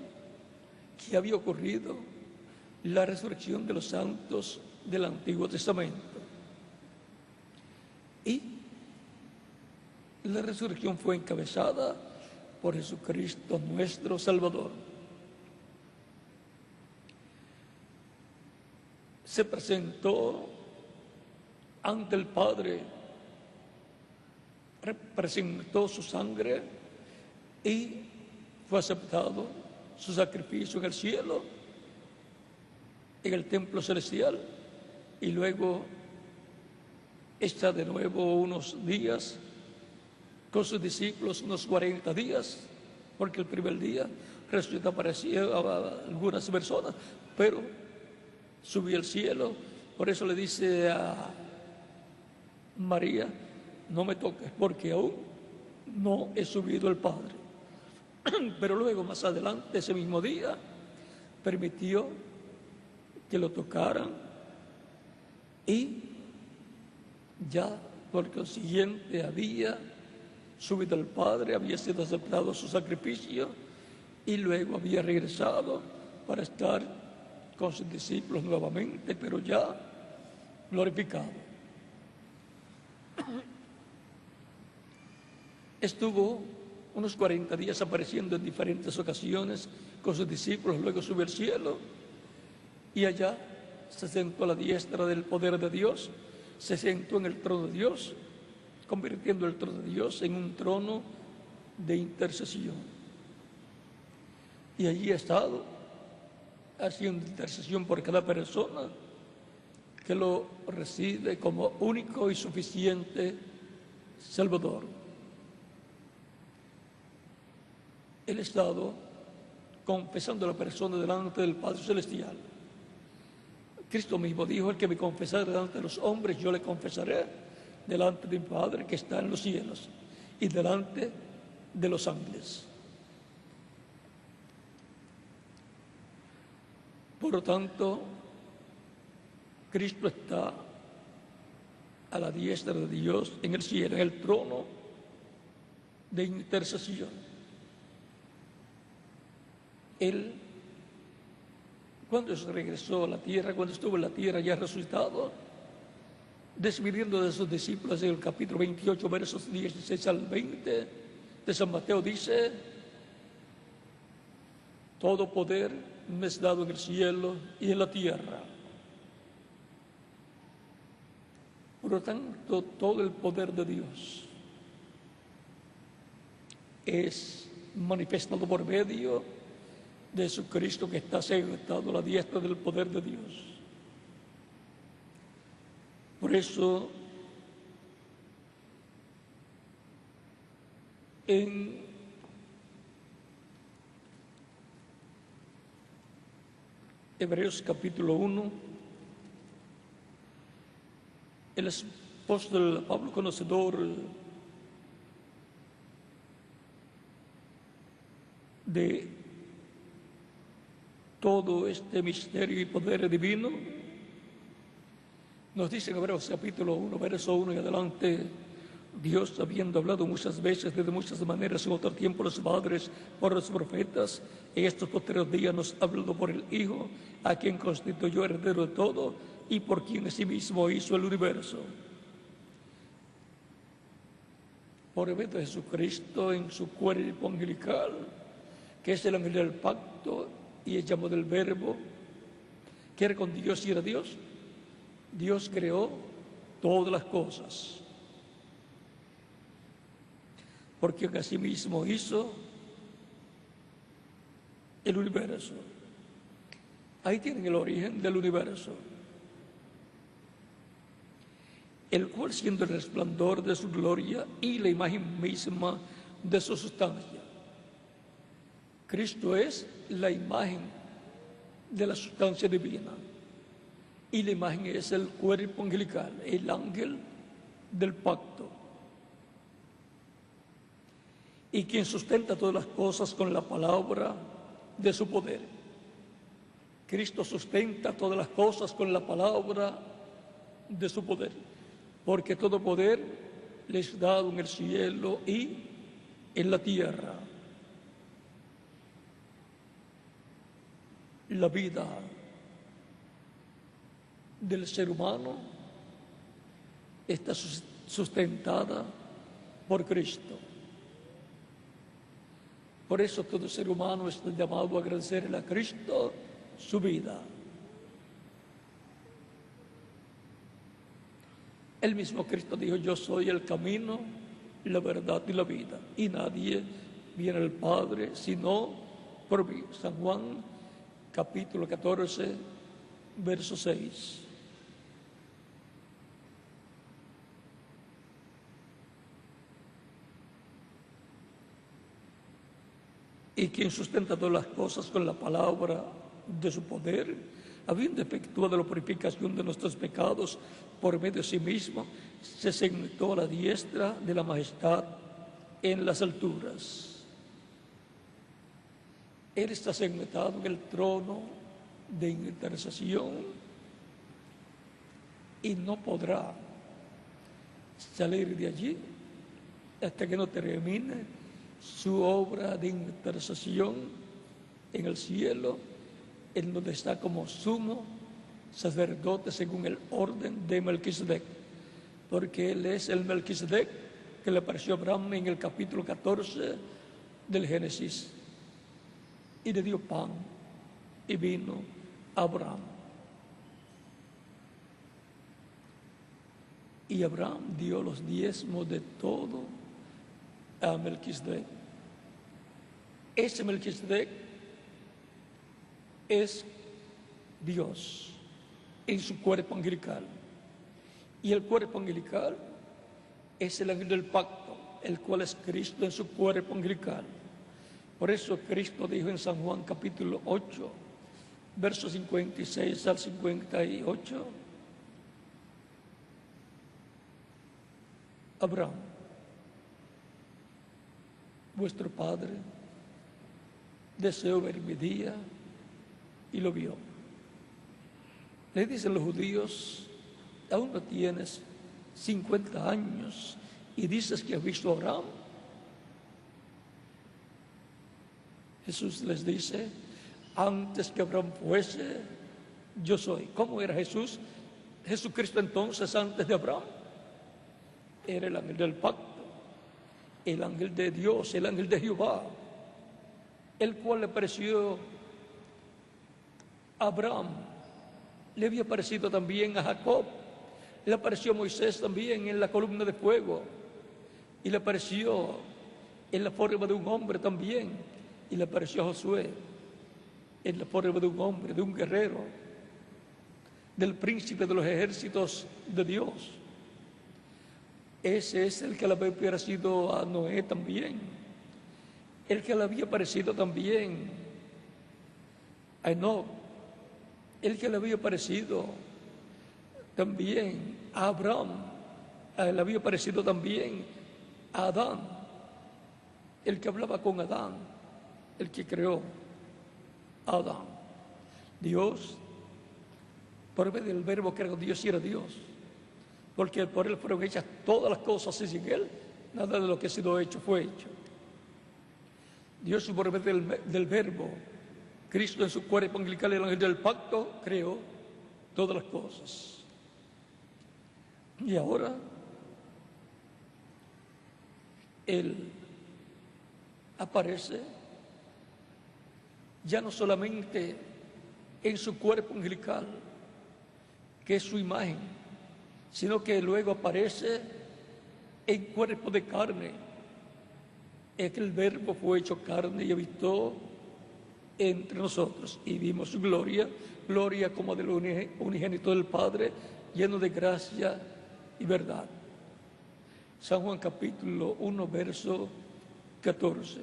Speaker 3: que había ocurrido la resurrección de los santos del Antiguo Testamento. Y la resurrección fue encabezada por Jesucristo nuestro Salvador. Se presentó ante el Padre, representó su sangre y fue aceptado su sacrificio en el cielo, en el templo celestial, y luego está de nuevo unos días con sus discípulos, unos 40 días, porque el primer día resucitó, aparecía a algunas personas, pero subió al cielo. Por eso le dice a María: no me toques, porque aún no he subido al Padre. Pero luego, más adelante, ese mismo día, permitió que lo tocaran, y ya por consiguiente había subido al Padre, había sido aceptado su sacrificio, y luego había regresado para estar con sus discípulos nuevamente, pero ya glorificado. Estuvo unos 40 días apareciendo en diferentes ocasiones con sus discípulos, luego subió al cielo y allá se sentó a la diestra del poder de Dios, se sentó en el trono de Dios, convirtiendo el trono de Dios en un trono de intercesión. Y allí ha estado haciendo intercesión por cada persona que lo recibe como único y suficiente Salvador. Él ha estado confesando a la persona delante del Padre Celestial. Cristo mismo dijo: el que me confesara delante de los hombres, yo le confesaré delante de mi Padre que está en los cielos y delante de los ángeles. Por lo tanto, Cristo está a la diestra de Dios en el cielo, en el trono de intercesión. Él, cuando se regresó a la tierra, cuando estuvo en la tierra ya resucitado, despidiendo de sus discípulos, en el capítulo 28, versos 16 al 20 de San Mateo, dice: todo poder me es dado en el cielo y en la tierra. Por lo tanto, todo el poder de Dios es manifestado por medio de Jesucristo, que está sentado a la diestra del poder de Dios. Por eso, en Hebreos capítulo 1, el apóstol Pablo, conocedor de todo este misterio y poder divino, nos dice en Hebreos capítulo 1, verso 1 y adelante: Dios, habiendo hablado muchas veces, de muchas maneras, en otro tiempo los padres, por los profetas, en estos posteriores días nos ha hablado por el Hijo, a quien constituyó heredero de todo y por quien asimismo hizo el universo. Por medio de Jesucristo, en su cuerpo angelical, que es el ángel del pacto y es llamado del Verbo, ¿Qué era con Dios y era Dios? Dios creó todas las cosas, porque así mismo hizo el universo. Ahí tienen el origen del universo, el cual siendo el resplandor de su gloria y la imagen misma de su sustancia. Cristo es la imagen de la sustancia divina y la imagen es el cuerpo angelical, el ángel del pacto, y quien sustenta todas las cosas con la palabra de su poder. Cristo sustenta todas las cosas con la palabra de su poder, porque todo poder le es dado en el cielo y en la tierra. La vida del ser humano está sustentada por Cristo. Por eso todo ser humano está llamado a agradecerle a Cristo su vida. El mismo Cristo dijo: yo soy el camino, la verdad y la vida, y nadie viene al Padre sino por mí. San Juan capítulo 14, verso 6. Y quien sustenta todas las cosas con la palabra de su poder, habiendo efectuado la purificación de nuestros pecados por medio de sí mismo, se sentó a la diestra de la majestad en las alturas. Él está sentado en el trono de intercesión y no podrá salir de allí hasta que no termine su obra de intercesión en el cielo, en donde está como sumo sacerdote según el orden de Melquisedec, porque él es el Melquisedec que le apareció a Abraham en el capítulo 14 del Génesis, y le dio pan y vino a Abraham. Y Abraham dio los diezmos de todo a Melquisedec. Ese Melquisedec es Dios en su cuerpo angelical. Y el cuerpo angelical es el ángel del pacto, el cual es Cristo en su cuerpo angelical. Por eso Cristo dijo en San Juan capítulo 8, versos 56 al 58, Abraham, vuestro padre, deseó ver mi día y lo vio. Le dicen los judíos: aún no tienes 50 años y dices que has visto a Abraham. Jesús les dice: antes que Abraham fuese, yo soy. ¿Cómo era Jesús? Jesucristo entonces antes de Abraham era el ángel del pacto, el ángel de Dios, el ángel de Jehová, el cual le pareció a Abraham, le había parecido también a Jacob, le apareció a Moisés también en la columna de fuego, y le apareció en la forma de un hombre también, y le apareció a Josué en la forma de un hombre, de un guerrero, del príncipe de los ejércitos de Dios. Ese es el que le había parecido a Noé también, el que le había parecido también a Enoc, el que le había parecido también a Abraham, le había parecido también a Adán, el que hablaba con Adán, el que creó a Adán. Dios, por medio del verbo creó Dios y era Dios, porque por él fueron hechas todas las cosas, y sin él nada de lo que ha sido hecho fue hecho. Dios, por medio del verbo, Cristo en su cuerpo angelical, el ángel del pacto, creó todas las cosas. Y ahora Él aparece ya no solamente en su cuerpo angelical, que es su imagen, sino que luego aparece en cuerpo de carne. Es que el Verbo fue hecho carne y habitó entre nosotros, y vimos su gloria, gloria como del unigénito del Padre, lleno de gracia y verdad. San Juan capítulo 1, verso 14.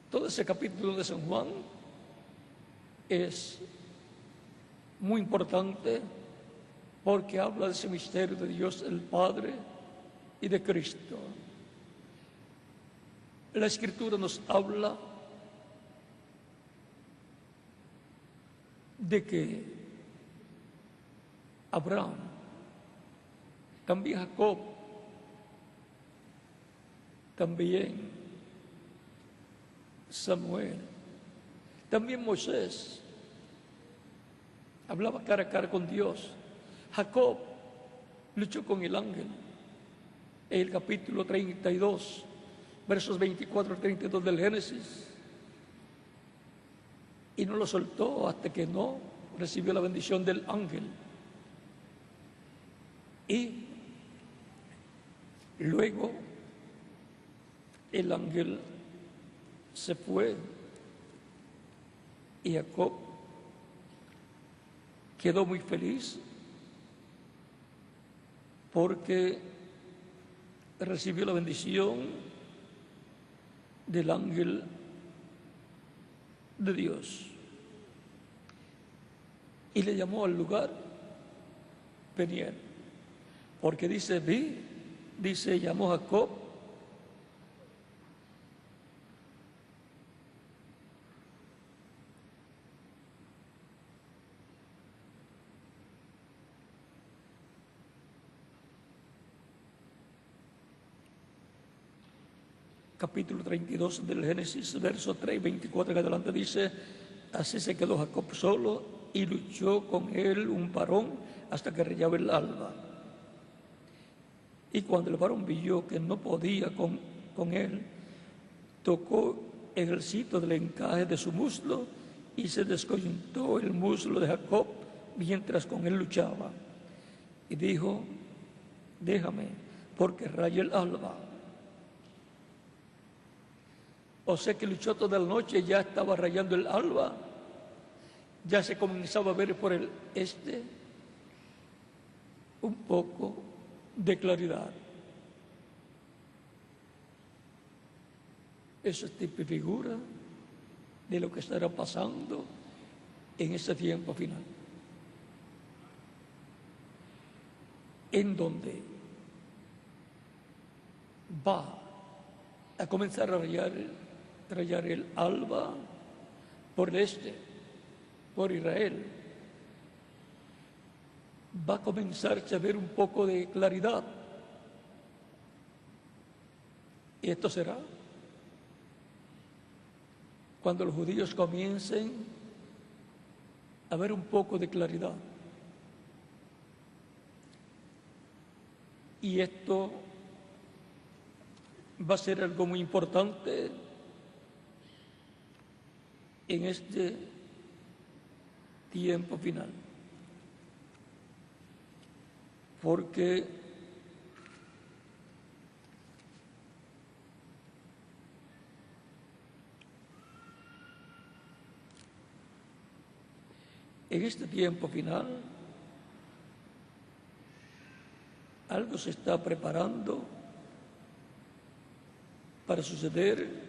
Speaker 3: Todo ese capítulo de San Juan es muy importante porque habla de ese misterio de Dios el Padre y de Cristo. La Escritura nos habla de que Abraham, también Jacob, también Samuel, también Moisés, hablaba cara a cara con Dios. Jacob luchó con el ángel. En el capítulo 32, versos 24 al 32 del Génesis. Y no lo soltó hasta que no recibió la bendición del ángel. Y luego el ángel se fue y Jacob quedó muy feliz porque recibió la bendición del ángel de Dios y le llamó al lugar Peniel, porque llamó Jacob capítulo 32 del Génesis, verso 3, 24 en adelante dice: así se quedó Jacob solo y luchó con él un varón hasta que rayaba el alba. Y cuando el varón vio que no podía con él, tocó en el sitio del encaje de su muslo y se descoyuntó el muslo de Jacob mientras con él luchaba. Y dijo: déjame, porque raya el alba. O sea que luchó toda la noche, ya estaba rayando el alba, ya se comenzaba a ver por el este un poco de claridad. Eso es tipo y figura de lo que estará pasando en ese tiempo final, en donde va a comenzar a rayar el alba por el este, por Israel. Va a comenzarse a ver un poco de claridad. Y esto será cuando los judíos comiencen a ver un poco de claridad. Y esto va a ser algo muy importante en este tiempo final, porque en este tiempo final algo se está preparando para suceder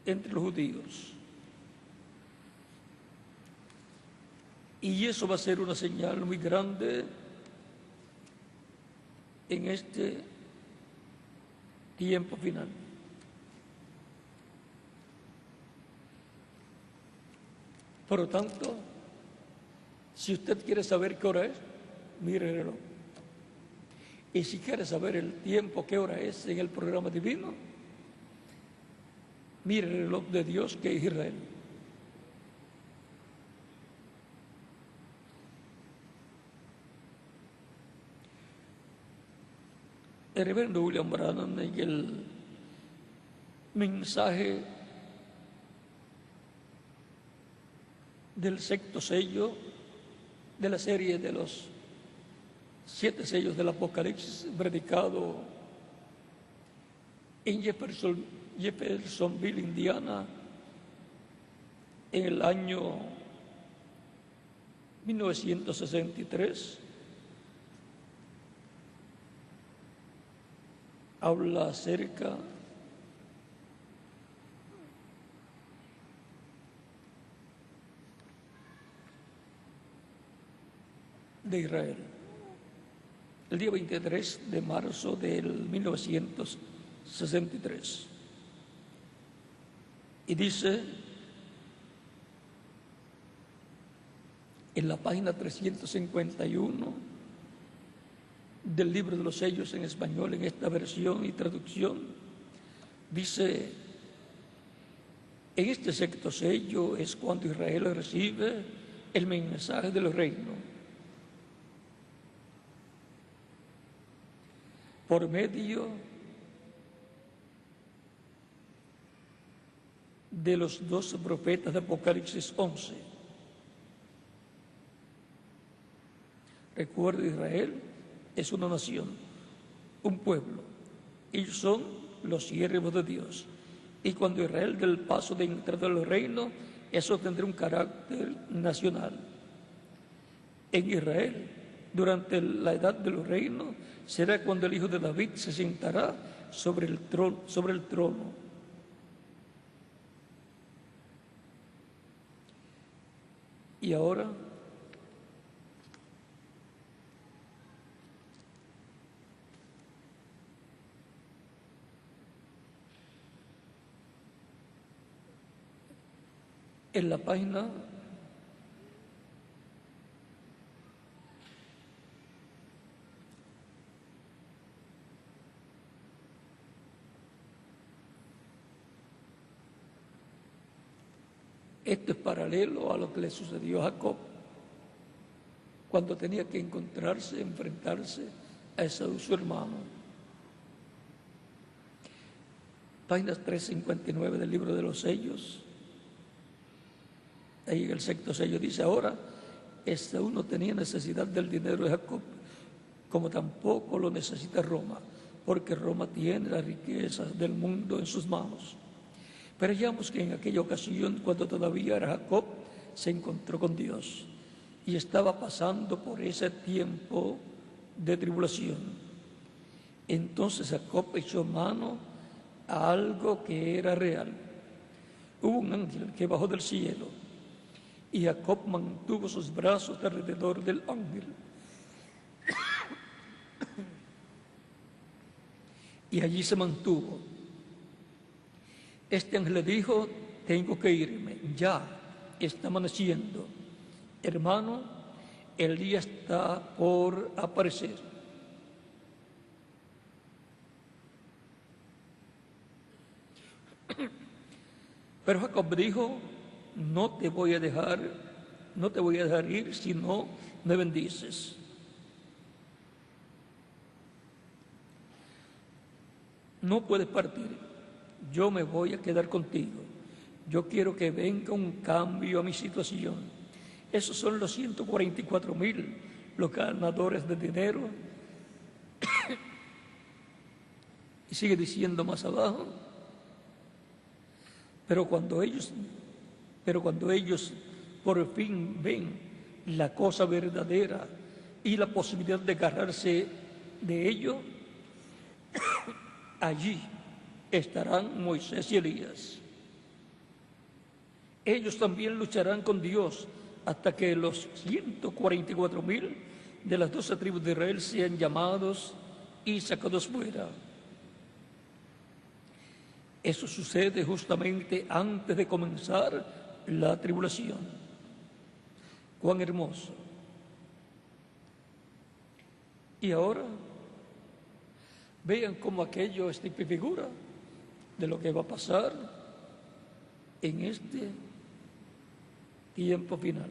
Speaker 3: entre los judíos. Y eso va a ser una señal muy grande en este tiempo final. Por lo tanto, si usted quiere saber qué hora es, mire el reloj. Y si quiere saber el tiempo, qué hora es en el programa divino, mire el reloj de Dios, que es Israel. El reverendo William Branham, en el mensaje del sexto sello de la serie de los 7 sellos del Apocalipsis, predicado en Jeffersonville, Indiana, en el año 1963. Habla acerca de Israel. El día 23 de marzo del 1963. Y dice en la página 351 del libro de los sellos en español, en esta versión y traducción, dice: en este sexto sello es cuando Israel recibe el mensaje del reino por medio de los 12 profetas de Apocalipsis 11. Recuerda, Israel es una nación, un pueblo. Ellos son los siervos de Dios. Y cuando Israel dé el paso de entrar al reino, eso tendrá un carácter nacional. En Israel, durante la edad de los reinos, será cuando el hijo de David se sentará sobre el trono. Y ahora en la página esto es paralelo a lo que le sucedió a Jacob cuando tenía que enfrentarse a Esaú, su hermano. Páginas 359 del libro de los sellos. Ahí en el sexto sello dice: ahora Esaú no tenía necesidad del dinero de Jacob, como tampoco lo necesita Roma, porque Roma tiene las riquezas del mundo en sus manos. Pero hallamos que en aquella ocasión, cuando todavía era Jacob, se encontró con Dios y estaba pasando por ese tiempo de tribulación. Entonces Jacob echó mano a algo que era real. Hubo un ángel que bajó del cielo y Jacob mantuvo sus brazos alrededor del ángel. Y allí se mantuvo. Este ángel le dijo: tengo que irme, ya está amaneciendo. Hermano, el día está por aparecer. Pero Jacob dijo: no te voy a dejar ir si no me bendices. No puedes partir, yo me voy a quedar contigo. Yo quiero que venga un cambio a mi situación. Esos son los 144,000, los ganadores de dinero. Y sigue diciendo más abajo: pero cuando ellos por fin ven la cosa verdadera y la posibilidad de agarrarse de ello, allí estarán Moisés y Elías. Ellos también lucharán con Dios hasta que los 144,000 de las 12 tribus de Israel sean llamados y sacados fuera. Eso sucede justamente antes de comenzar la tribulación. Cuán hermoso. Y ahora vean cómo aquello es tipo y figura de lo que va a pasar en este tiempo final.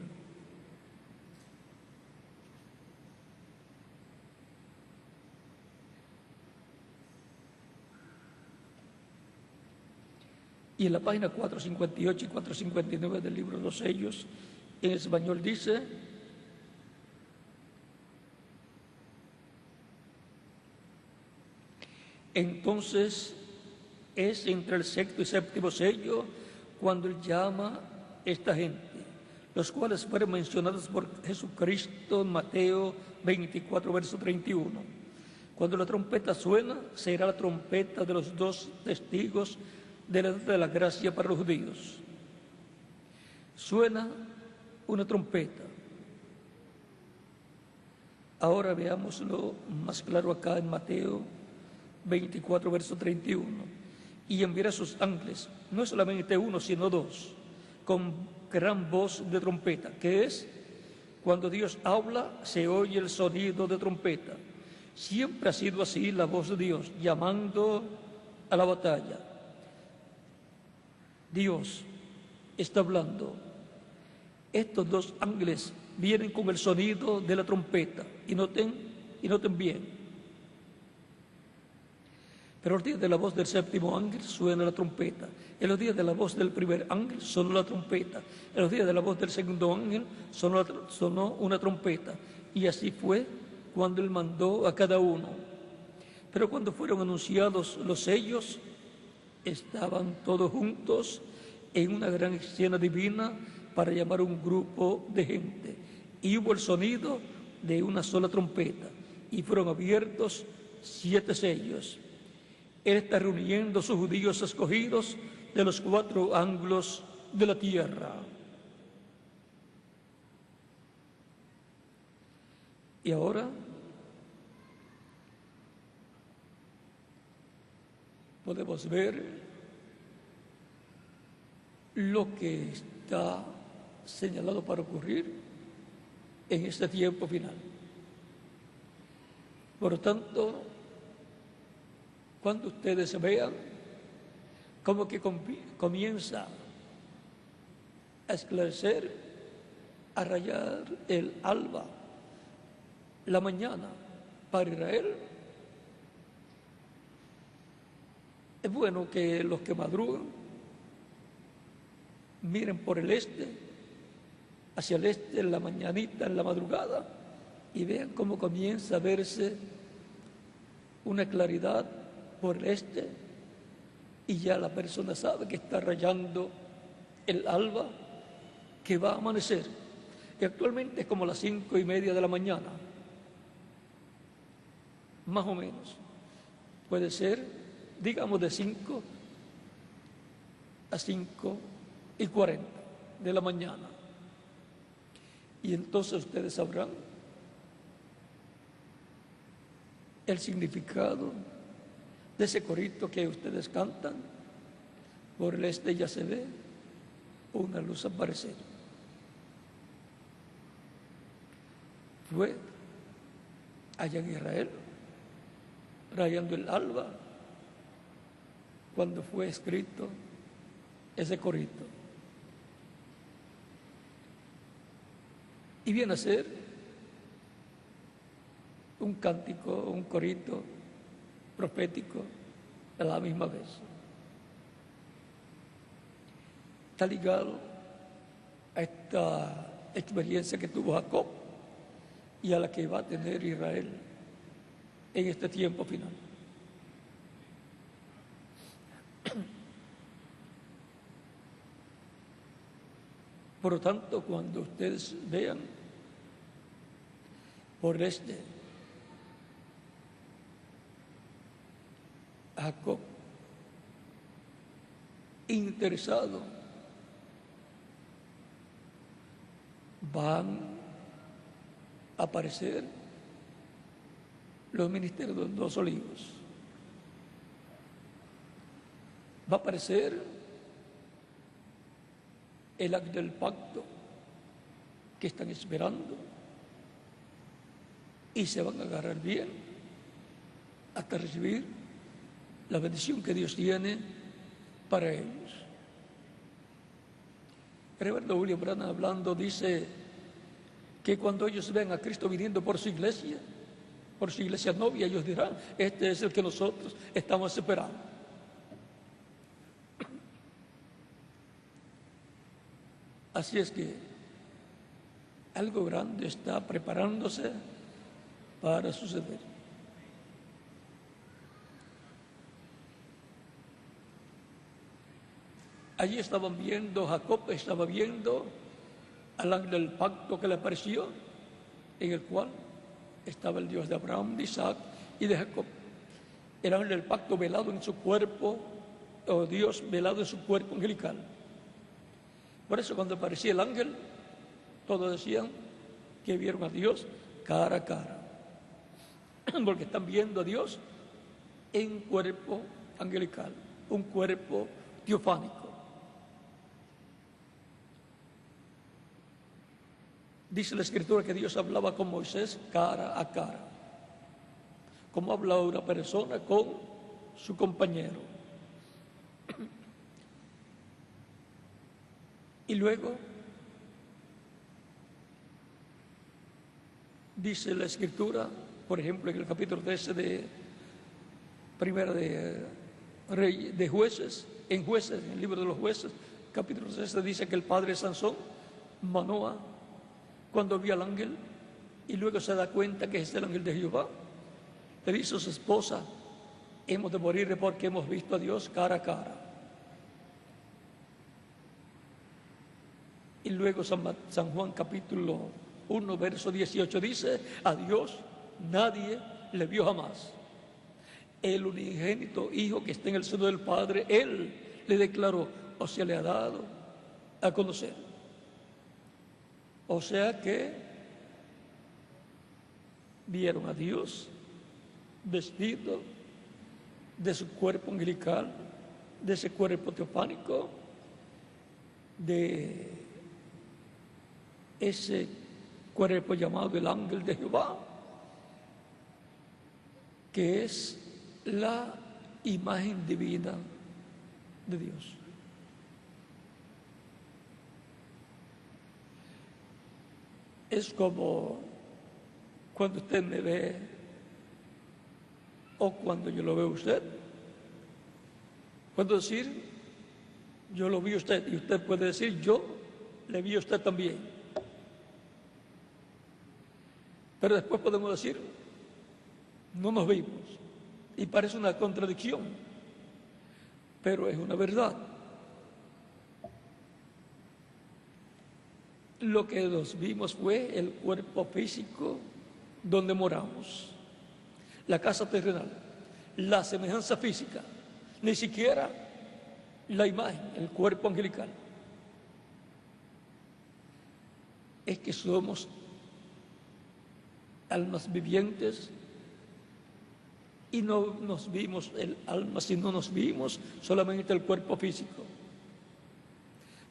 Speaker 3: Y en la página 458 y 459 del libro de los sellos En español dice: entonces es entre el sexto y séptimo sello cuando Él llama a esta gente, los cuales fueron mencionados por Jesucristo en Mateo 24, verso 31. Cuando la trompeta suena, será la trompeta de los dos testigos de la gracia para los judíos. Suena una trompeta. Ahora veámoslo más claro acá en Mateo 24, verso 31. Y enviará a sus ángeles, no solamente uno, sino dos, con gran voz de trompeta, que es cuando Dios habla, se oye el sonido de trompeta. Siempre ha sido así la voz de Dios, llamando a la batalla. Dios está hablando. Estos dos ángeles vienen con el sonido de la trompeta. Y noten bien. Pero los días de la voz del séptimo ángel suena la trompeta. En los días de la voz del primer ángel sonó la trompeta. En los días de la voz del segundo ángel sonó una trompeta. Y así fue cuando Él mandó a cada uno. Pero cuando fueron anunciados los sellos, estaban todos juntos en una gran escena divina para llamar a un grupo de gente. Y hubo el sonido de una sola trompeta. Y fueron abiertos 7 sellos. Él está reuniendo a sus judíos escogidos de los 4 ángulos de la tierra. Y ahora podemos ver lo que está señalado para ocurrir en este tiempo final. Por lo tanto, cuando ustedes vean como que comienza a esclarecer, a rayar el alba, la mañana para Israel, es bueno que los que madrugan miren por el este, hacia el este en la mañanita, en la madrugada, y vean cómo comienza a verse una claridad por el este, y ya la persona sabe que está rayando el alba, que va a amanecer. Y actualmente es como las 5:30 de la mañana, más o menos. Puede ser, digamos, de 5 a 5:40 de la mañana. Y entonces ustedes sabrán el significado de ese corito que ustedes cantan: por el este ya se ve una luz aparecer. Fue allá en Israel, rayando el alba, cuando fue escrito ese corito. Y viene a ser un cántico, un corito profético a la misma vez. Está ligado a esta experiencia que tuvo Jacob y a la que va a tener Israel en este tiempo final. Por lo tanto, cuando ustedes vean por este Jacob interesado, van a aparecer los ministerios de los olivos. Va a aparecer el acto del pacto que están esperando, y se van a agarrar bien hasta recibir la bendición que Dios tiene para ellos. El reverendo William Branham, hablando, dice que cuando ellos vean a Cristo viniendo por su iglesia novia, ellos dirán: este es el que nosotros estamos esperando. Así es que algo grande está preparándose para suceder. Allí Jacob estaba viendo al ángel del pacto que le apareció, en el cual estaba el Dios de Abraham, de Isaac y de Jacob. El ángel del pacto velado en su cuerpo, o Dios velado en su cuerpo angelical. Por eso cuando aparecía el ángel, todos decían que vieron a Dios cara a cara, porque están viendo a Dios en cuerpo angelical, un cuerpo teofánico. Dice la Escritura que Dios hablaba con Moisés cara a cara, como habla una persona con su compañero. Y luego dice la Escritura, por ejemplo, en el capítulo 13 de Primera de Jueces, en el libro de los Jueces, capítulo 13 dice que el padre Sansón, Manoa, cuando vio al ángel y luego se da cuenta que es el ángel de Jehová, le dice a su esposa: hemos de morir porque hemos visto a Dios cara a cara. Y luego San Juan capítulo 1 verso 18 dice: a Dios nadie le vio jamás. El unigénito Hijo que está en el seno del Padre, Él le declaró, o se le ha dado a conocer. O sea que vieron a Dios vestido de su cuerpo angelical, de ese cuerpo teofánico, de ese cuerpo llamado el ángel de Jehová, que es la imagen divina de Dios. Es como cuando usted me ve o cuando yo lo veo a usted. Puedo decir, yo lo vi a usted, y usted puede decir, yo le vi a usted también. Pero después podemos decir, no nos vimos. Y parece una contradicción, pero es una verdad. Lo que nos vimos fue el cuerpo físico donde moramos, la casa terrenal, la semejanza física, ni siquiera la imagen, el cuerpo angelical. Es que somos almas vivientes y no nos vimos el alma, sino nos vimos solamente el cuerpo físico.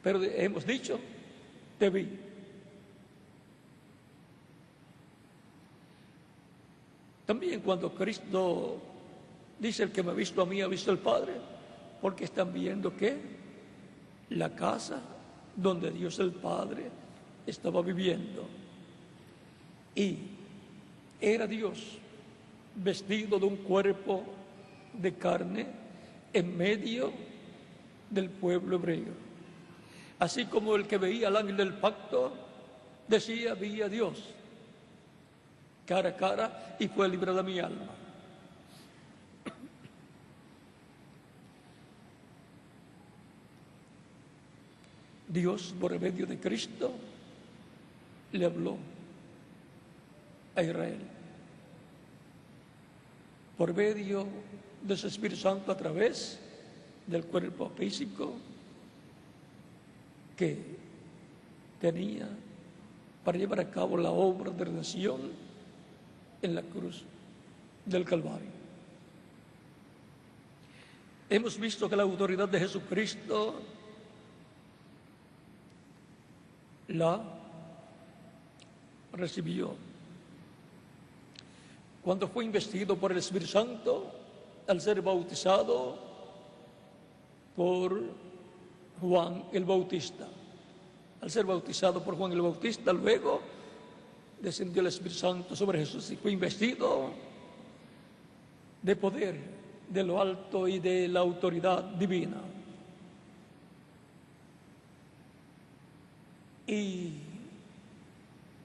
Speaker 3: Pero hemos dicho, te vi. También cuando Cristo dice, el que me ha visto a mí ha visto al Padre, porque están viendo que la casa donde Dios el Padre estaba viviendo, y era Dios vestido de un cuerpo de carne en medio del pueblo hebreo. Así como el que veía al ángel del pacto decía, vi a Dios cara a cara y fue librada mi alma. Dios, por medio de Cristo, le habló a Israel. Por medio de su Espíritu Santo, a través del cuerpo físico que tenía para llevar a cabo la obra de redención en la cruz del Calvario. Hemos visto que la autoridad de Jesucristo la recibió cuando fue investido por el Espíritu Santo al ser bautizado por Juan el Bautista. Al ser bautizado por Juan el Bautista, luego descendió el Espíritu Santo sobre Jesús y fue investido de poder de lo alto y de la autoridad divina. Y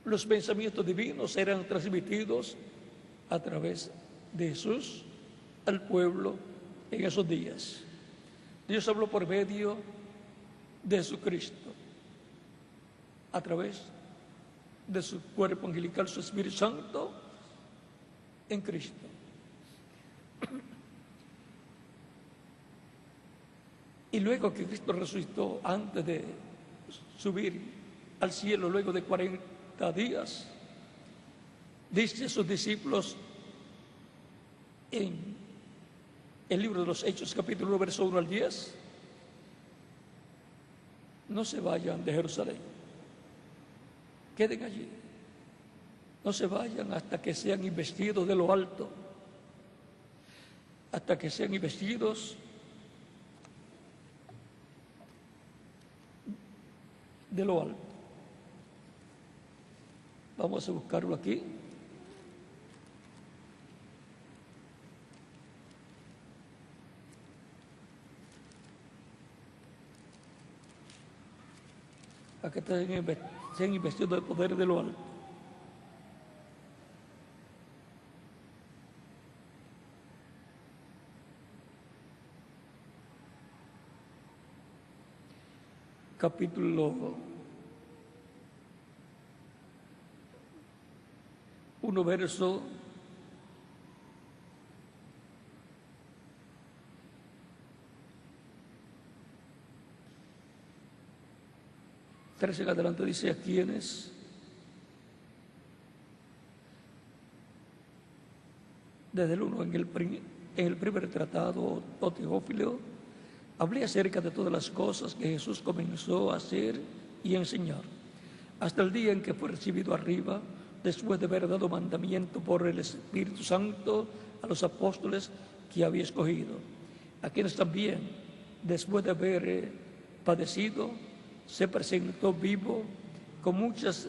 Speaker 3: los pensamientos divinos eran transmitidos a través de Jesús al pueblo en esos días. Dios habló por medio de Jesucristo, a través de su cuerpo angelical, su Espíritu Santo, en Cristo. Y luego que Cristo resucitó, antes de subir al cielo, luego de 40 días, dice a sus discípulos en el libro de los Hechos, capítulo 1, verso 1 al 10, no se vayan de Jerusalén, queden allí, no se vayan hasta que sean investidos de lo alto, hasta que sean investidos de lo alto. Vamos a buscarlo aquí. A que sean investidos del poder de lo alto. Capítulo 1, verso 13 en adelante, dice: a quienes desde el 1 en el primer tratado, o Teófilo, hablé acerca de todas las cosas que Jesús comenzó a hacer y enseñar, hasta el día en que fue recibido arriba, después de haber dado mandamiento por el Espíritu Santo a los apóstoles que había escogido, a quienes también, después de haber padecido, se presentó vivo con muchas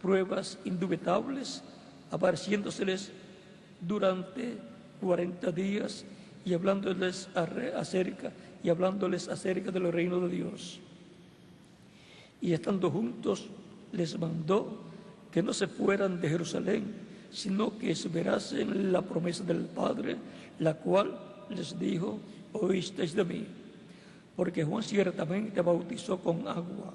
Speaker 3: pruebas indubitables, apareciéndoseles durante 40 días y hablándoles acerca del reino de Dios. Y estando juntos, les mandó que no se fueran de Jerusalén, sino que esperasen la promesa del Padre, la cual les dijo: oísteis de mí. Porque Juan ciertamente bautizó con agua,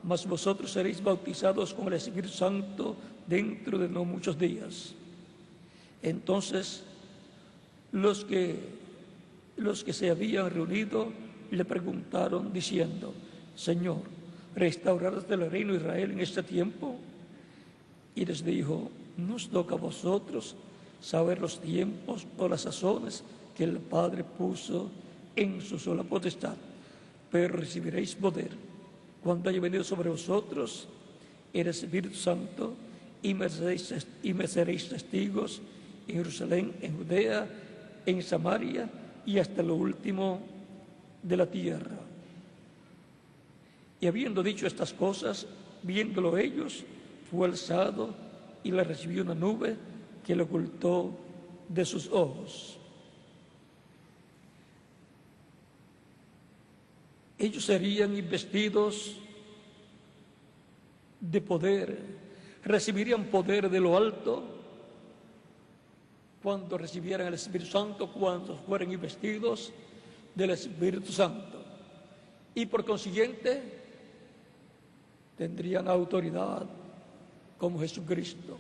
Speaker 3: mas vosotros seréis bautizados con el Espíritu Santo dentro de no muchos días. Entonces, los que se habían reunido le preguntaron diciendo: Señor, ¿restaurarás el reino de Israel en este tiempo? Y les dijo: no os toca a vosotros saber los tiempos o las sazones que el Padre puso en su sola potestad, pero recibiréis poder cuando haya venido sobre vosotros el Espíritu Santo, y me seréis testigos en Jerusalén, en Judea, en Samaria y hasta lo último de la tierra. Y habiendo dicho estas cosas, viéndolo ellos, fue alzado y le recibió una nube que le ocultó de sus ojos. Ellos serían investidos de poder, recibirían poder de lo alto cuando recibieran el Espíritu Santo, cuando fueran investidos del Espíritu Santo. Y por consiguiente, tendrían autoridad como Jesucristo.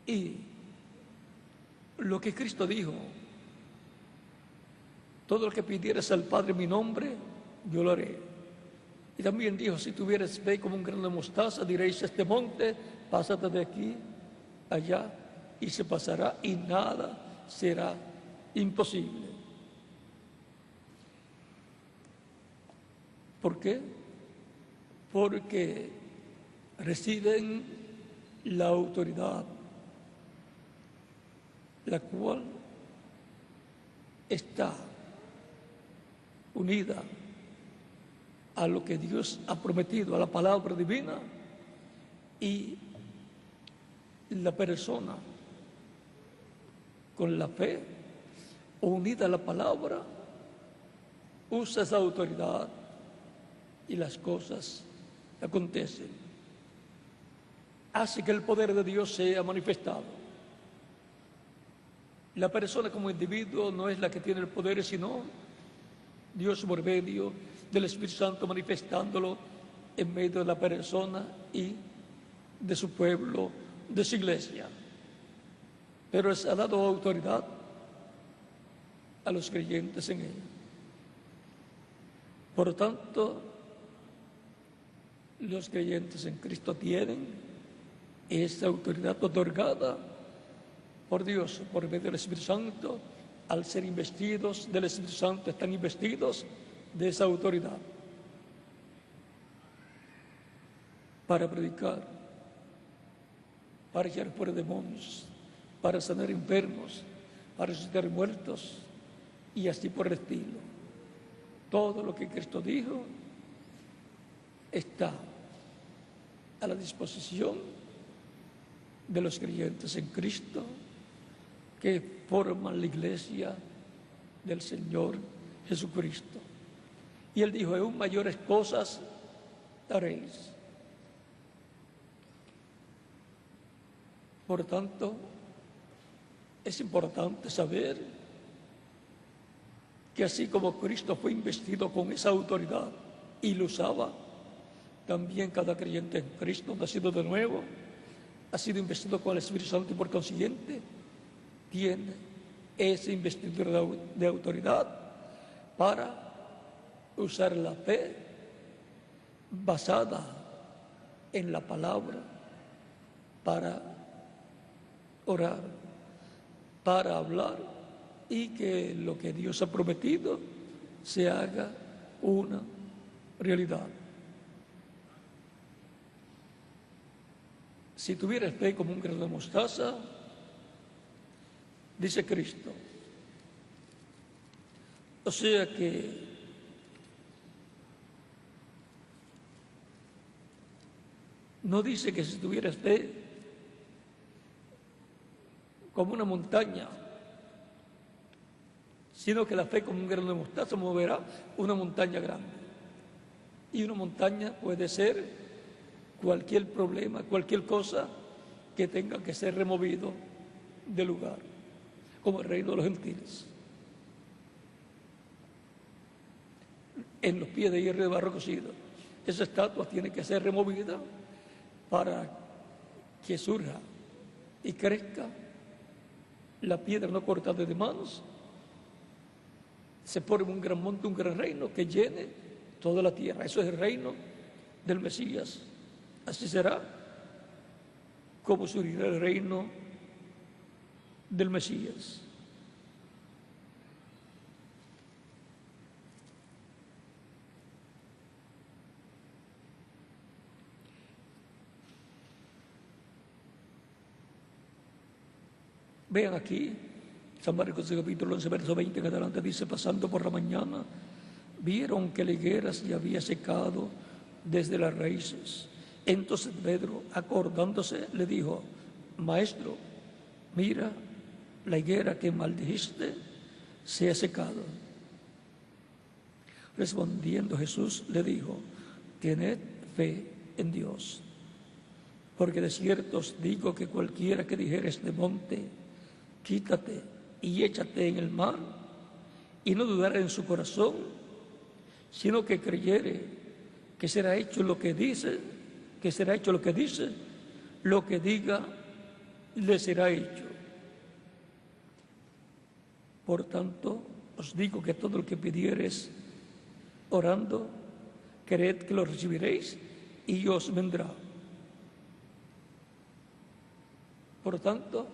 Speaker 3: Y lo que Cristo dijo: todo lo que pidieres al Padre en mi nombre, yo lo haré. Y también dijo: si tuvieres fe como un grano de mostaza, diréis a este monte: pásate de aquí allá, y se pasará, y nada será imposible. ¿Por qué? Porque reciben la autoridad, la cual está unida a lo que Dios ha prometido, a la palabra divina, y la persona con la fe unida a la palabra usa esa autoridad y las cosas acontecen. Hace que el poder de Dios sea manifestado. La persona como individuo no es la que tiene el poder, sino Dios por medio del Espíritu Santo manifestándolo en medio de la persona y de su pueblo, de su iglesia. Pero se ha dado autoridad a los creyentes en él. Por lo tanto, los creyentes en Cristo tienen esa autoridad otorgada por Dios, por medio del Espíritu Santo. Al ser investidos del Espíritu Santo, están investidos de esa autoridad para predicar, para echar fuera demonios, para sanar enfermos, para resucitar muertos y así por el estilo. Todo lo que Cristo dijo está a la disposición de los creyentes en Cristo que forman la iglesia del Señor Jesucristo. Y Él dijo: aún mayores cosas haréis. Por tanto, es importante saber que así como Cristo fue investido con esa autoridad y lo usaba, también cada creyente en Cristo, nacido de nuevo, ha sido investido con el Espíritu Santo y por consiguiente tiene esa investidura de autoridad para usar la fe basada en la palabra para orar, para hablar y que lo que Dios ha prometido se haga una realidad. Si tuvieras fe como un grano de mostaza, dice Cristo. O sea que no dice que si tuvieras fe como una montaña, sino que la fe como un grano de mostaza moverá una montaña grande. Y una montaña puede ser cualquier problema, cualquier cosa que tenga que ser removido del lugar, como el reino de los gentiles. En los pies de hierro de barro cocido, esa estatua tiene que ser removida para que surja y crezca la piedra no cortada de manos. Se forma un gran monte, un gran reino que llene toda la tierra. Eso es el reino del Mesías. Así será como surgirá el reino del Mesías. Vean aquí, San Marcos capítulo 11, verso 20 en adelante dice: pasando por la mañana, vieron que la higuera se había secado desde las raíces. Entonces Pedro, acordándose, le dijo: Maestro, mira, la higuera que maldijiste se ha secado. Respondiendo Jesús le dijo: tened fe en Dios, porque de cierto os digo que cualquiera que dijere este monte, quítate y échate en el mar, y no dudara en su corazón, sino que creyere que será hecho lo que dice, lo que diga le será hecho. Por tanto, os digo que todo lo que pidiereis orando, creed que lo recibiréis y os vendrá. Por tanto,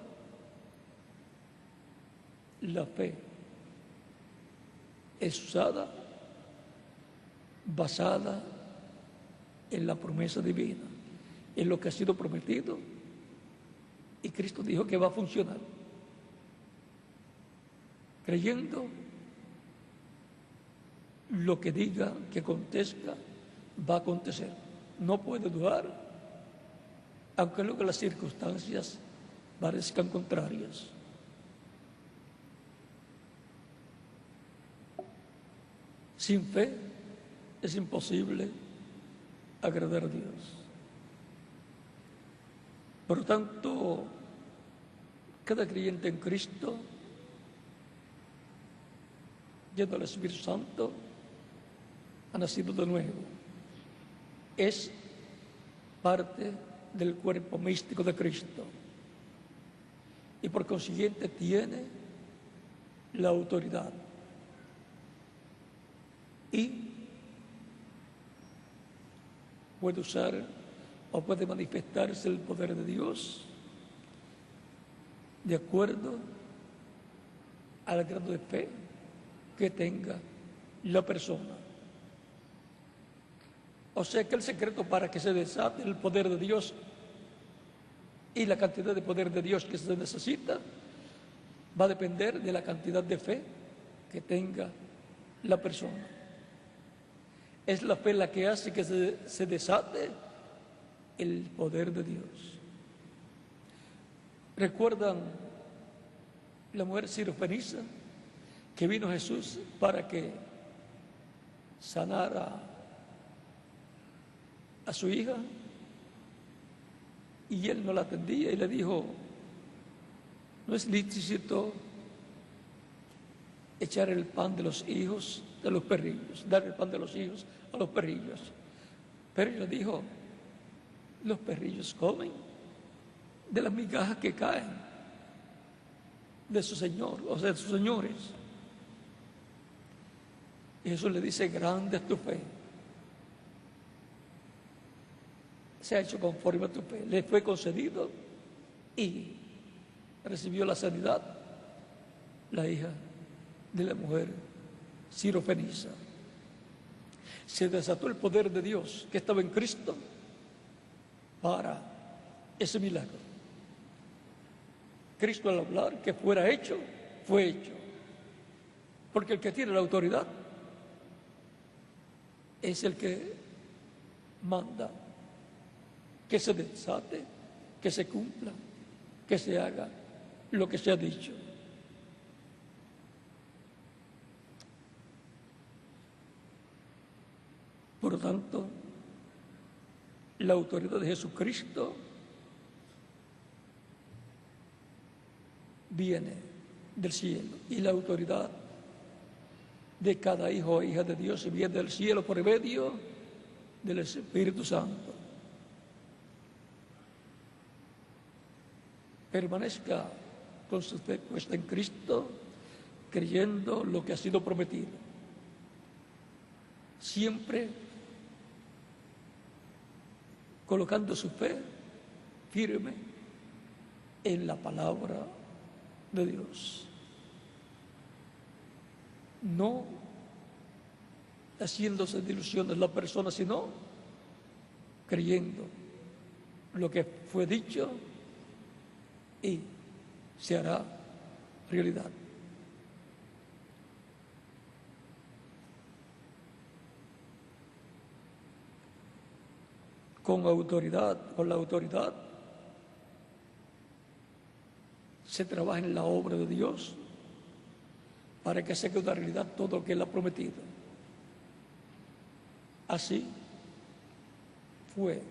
Speaker 3: la fe es usada basada en la promesa divina, en lo que ha sido prometido, y Cristo dijo que va a funcionar. Creyendo lo que diga que acontezca, va a acontecer. No puede dudar, aunque luego las circunstancias parezcan contrarias. Sin fe es imposible agradar a Dios. Por lo tanto, cada creyente en Cristo, lleno del Espíritu Santo, ha nacido de nuevo. Es parte del cuerpo místico de Cristo. Y por consiguiente tiene la autoridad. Y puede usar o puede manifestarse el poder de Dios de acuerdo al grado de fe que tenga la persona. O sea que el secreto para que se desate el poder de Dios y la cantidad de poder de Dios que se necesita va a depender de la cantidad de fe que tenga la persona. Es la fe la que hace que se desate el poder de Dios. ¿Recuerdan la mujer sirofenisa que vino Jesús para que sanara a su hija? Y él no la atendía y le dijo: no es lícito echar el pan de los hijos de los perrillos, dar el pan de los hijos a los perrillos. Pero ella dijo: los perrillos comen de las migajas que caen de su señor, o sea, de sus señores. Y Jesús le dice: grande es tu fe, se ha hecho conforme a tu fe. Le fue concedido y recibió la sanidad la hija de la mujer sirofenisa. Se desató el poder de Dios que estaba en Cristo para ese milagro. Cristo, al hablar que fuera hecho, fue hecho. Porque el que tiene la autoridad es el que manda que se desate, que se cumpla, que se haga lo que se ha dicho. Por lo tanto, la autoridad de Jesucristo viene del cielo, y la autoridad de cada hijo o hija de Dios viene del cielo por medio del Espíritu Santo. Permanezca con su fe puesta en Cristo, creyendo lo que ha sido prometido. Siempre colocando su fe firme en la palabra de Dios. No haciéndose de ilusiones la persona, sino creyendo lo que fue dicho y se hará realidad. Con la autoridad se trabaja en la obra de Dios para que se haga una realidad todo lo que Él ha prometido. Así fue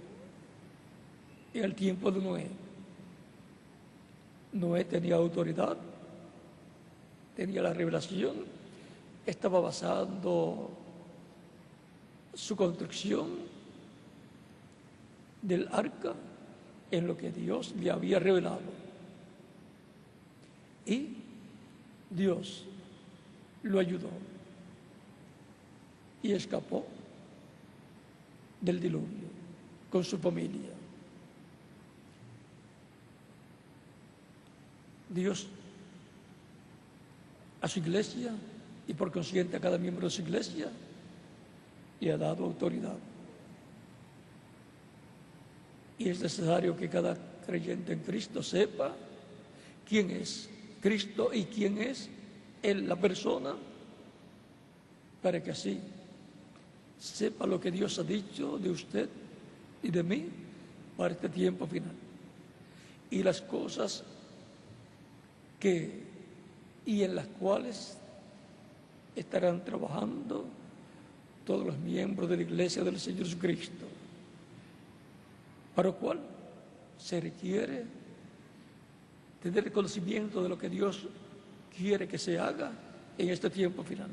Speaker 3: en el tiempo de Noé. Noé tenía autoridad, tenía la revelación, estaba basando su construcción del arca en lo que Dios le había revelado. Y Dios lo ayudó y escapó del diluvio con su familia. Dios a su iglesia, y por consiguiente a cada miembro de su iglesia, le ha dado autoridad. Y es necesario que cada creyente en Cristo sepa quién es Cristo y quién es Él, la persona, para que así sepa lo que Dios ha dicho de usted y de mí para este tiempo final. Y las cosas y en las cuales estarán trabajando todos los miembros de la Iglesia del Señor Jesucristo, para lo cual se requiere tener el conocimiento de lo que Dios quiere que se haga en este tiempo final.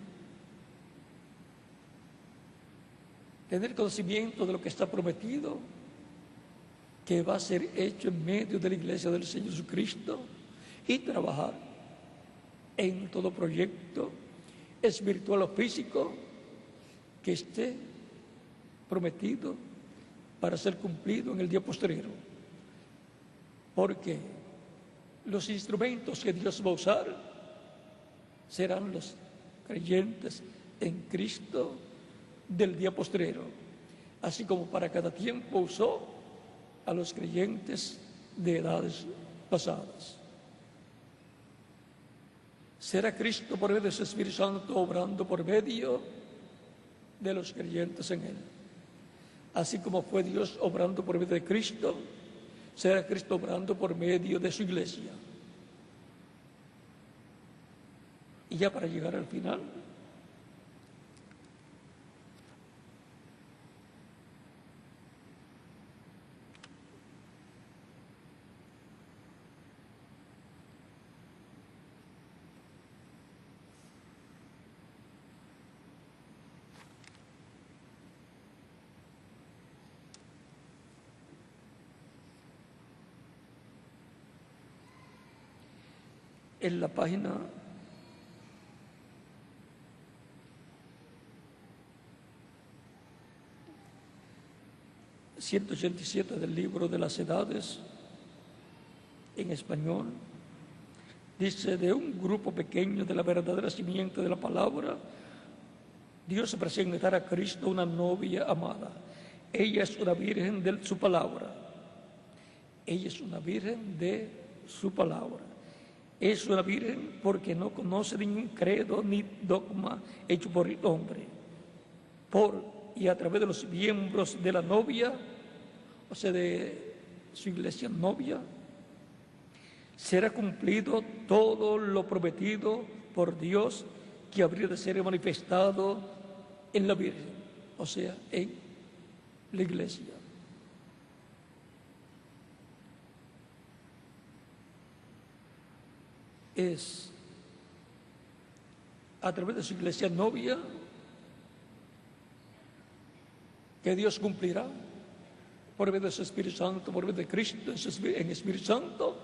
Speaker 3: Tener conocimiento de lo que está prometido, que va a ser hecho en medio de la Iglesia del Señor Jesucristo, y trabajar en todo proyecto espiritual o físico que esté prometido para ser cumplido en el día postrero. Porque los instrumentos que Dios va a usar serán los creyentes en Cristo del día postrero, así como para cada tiempo usó a los creyentes de edades pasadas. Será Cristo por medio de su Espíritu Santo obrando por medio de los creyentes en Él. Así como fue Dios obrando por medio de Cristo, será Cristo obrando por medio de su iglesia. Y ya para llegar al final, en la página 187 del libro de las edades, en español, dice: de un grupo pequeño de la verdadera simiente de la palabra, Dios se presentará a Cristo una novia amada. Ella es una virgen de su palabra. Ella es una virgen de su palabra. Es una virgen porque no conoce ningún credo ni dogma hecho por el hombre. Por y a través de los miembros de la novia, o sea, de su iglesia novia, será cumplido todo lo prometido por Dios que habría de ser manifestado en la Virgen, o sea, en la iglesia. Es a través de su iglesia novia que Dios cumplirá por medio de su Espíritu Santo, por medio de Cristo, en Espíritu Santo,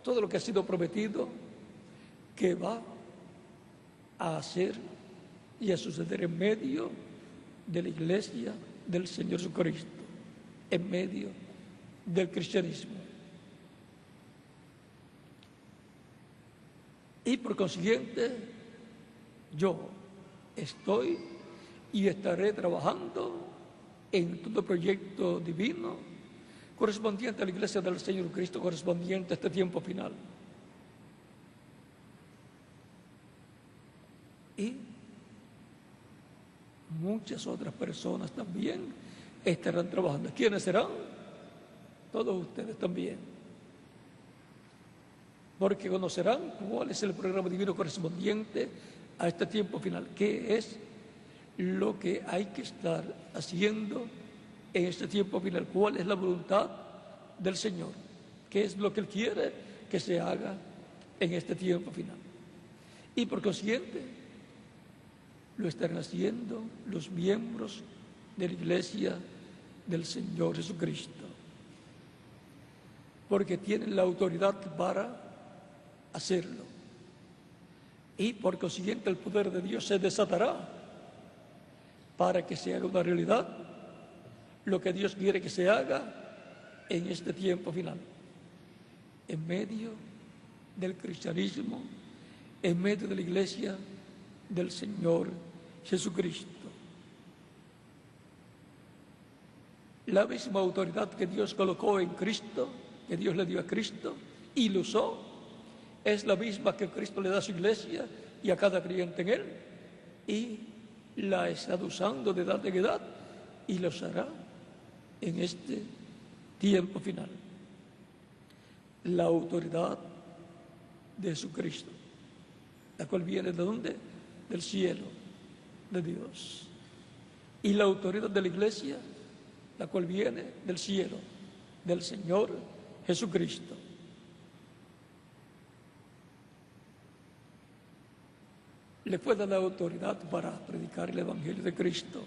Speaker 3: todo lo que ha sido prometido que va a hacer y a suceder en medio de la iglesia del Señor Jesucristo, en medio del cristianismo. Y por consiguiente, yo estoy y estaré trabajando en todo proyecto divino correspondiente a la iglesia del Señor Cristo, correspondiente a este tiempo final. Y muchas otras personas también estarán trabajando. ¿Quiénes serán? Todos ustedes también. Porque conocerán cuál es el programa divino correspondiente a este tiempo final, qué es lo que hay que estar haciendo en este tiempo final, cuál es la voluntad del Señor, qué es lo que Él quiere que se haga en este tiempo final. Y por consiguiente, lo estarán haciendo los miembros de la iglesia del Señor Jesucristo, porque tienen la autoridad para hacerlo. Y por consiguiente el poder de Dios se desatará para que se haga una realidad lo que Dios quiere que se haga en este tiempo final, en medio del cristianismo, en medio de la iglesia del Señor Jesucristo. La misma autoridad que Dios colocó en Cristo, que Dios le dio a Cristo y lo usó, es la misma que Cristo le da a su iglesia y a cada creyente en Él, y la ha estado usando de edad en edad y lo usará en este tiempo final. La autoridad de Jesucristo, la cual viene ¿de dónde? Del cielo, de Dios. y la autoridad de la Iglesia, la cual viene del cielo, del Señor Jesucristo. Le fue dada autoridad para predicar el Evangelio de Cristo.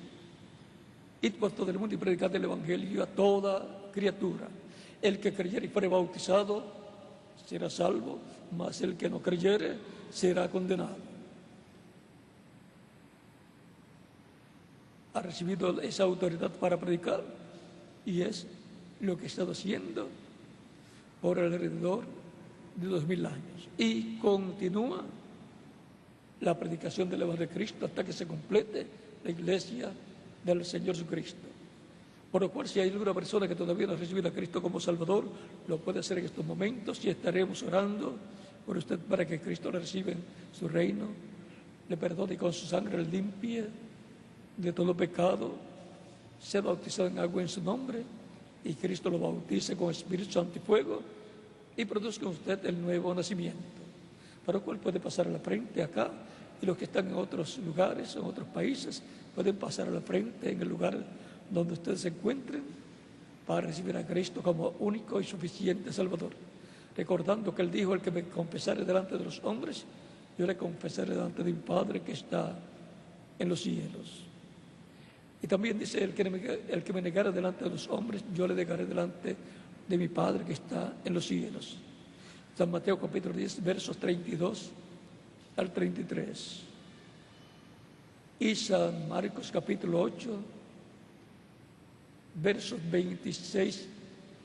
Speaker 3: Id por todo el mundo y predicad el Evangelio a toda criatura. El que creyere y fuere bautizado será salvo, mas el que no creyere será condenado. Ha recibido esa autoridad para predicar y es lo que he estado haciendo por alrededor de 2000 años. Y continúa la predicación del Evangelio de Cristo hasta que se complete la iglesia del Señor Jesucristo. Por lo cual, si hay alguna persona que todavía no ha recibido a Cristo como Salvador, lo puede hacer en estos momentos y estaremos orando por usted para que Cristo le reciba en su reino, le perdone y con su sangre le limpie de todo pecado, sea bautizado en agua en su nombre y Cristo lo bautice con Espíritu Santo y fuego y produzca en usted el nuevo nacimiento, para lo cual puede pasar a la frente acá, y los que están en otros lugares, en otros países, pueden pasar a la frente en el lugar donde ustedes se encuentren para recibir a Cristo como único y suficiente Salvador. Recordando que Él dijo: el que me confesare delante de los hombres, yo le confesaré delante de mi Padre que está en los cielos. Y también dice: el que me negare delante de los hombres, yo le negaré delante de mi Padre que está en los cielos. San Mateo capítulo 10, versos 32 al 33. Y San Marcos capítulo 8, versos 26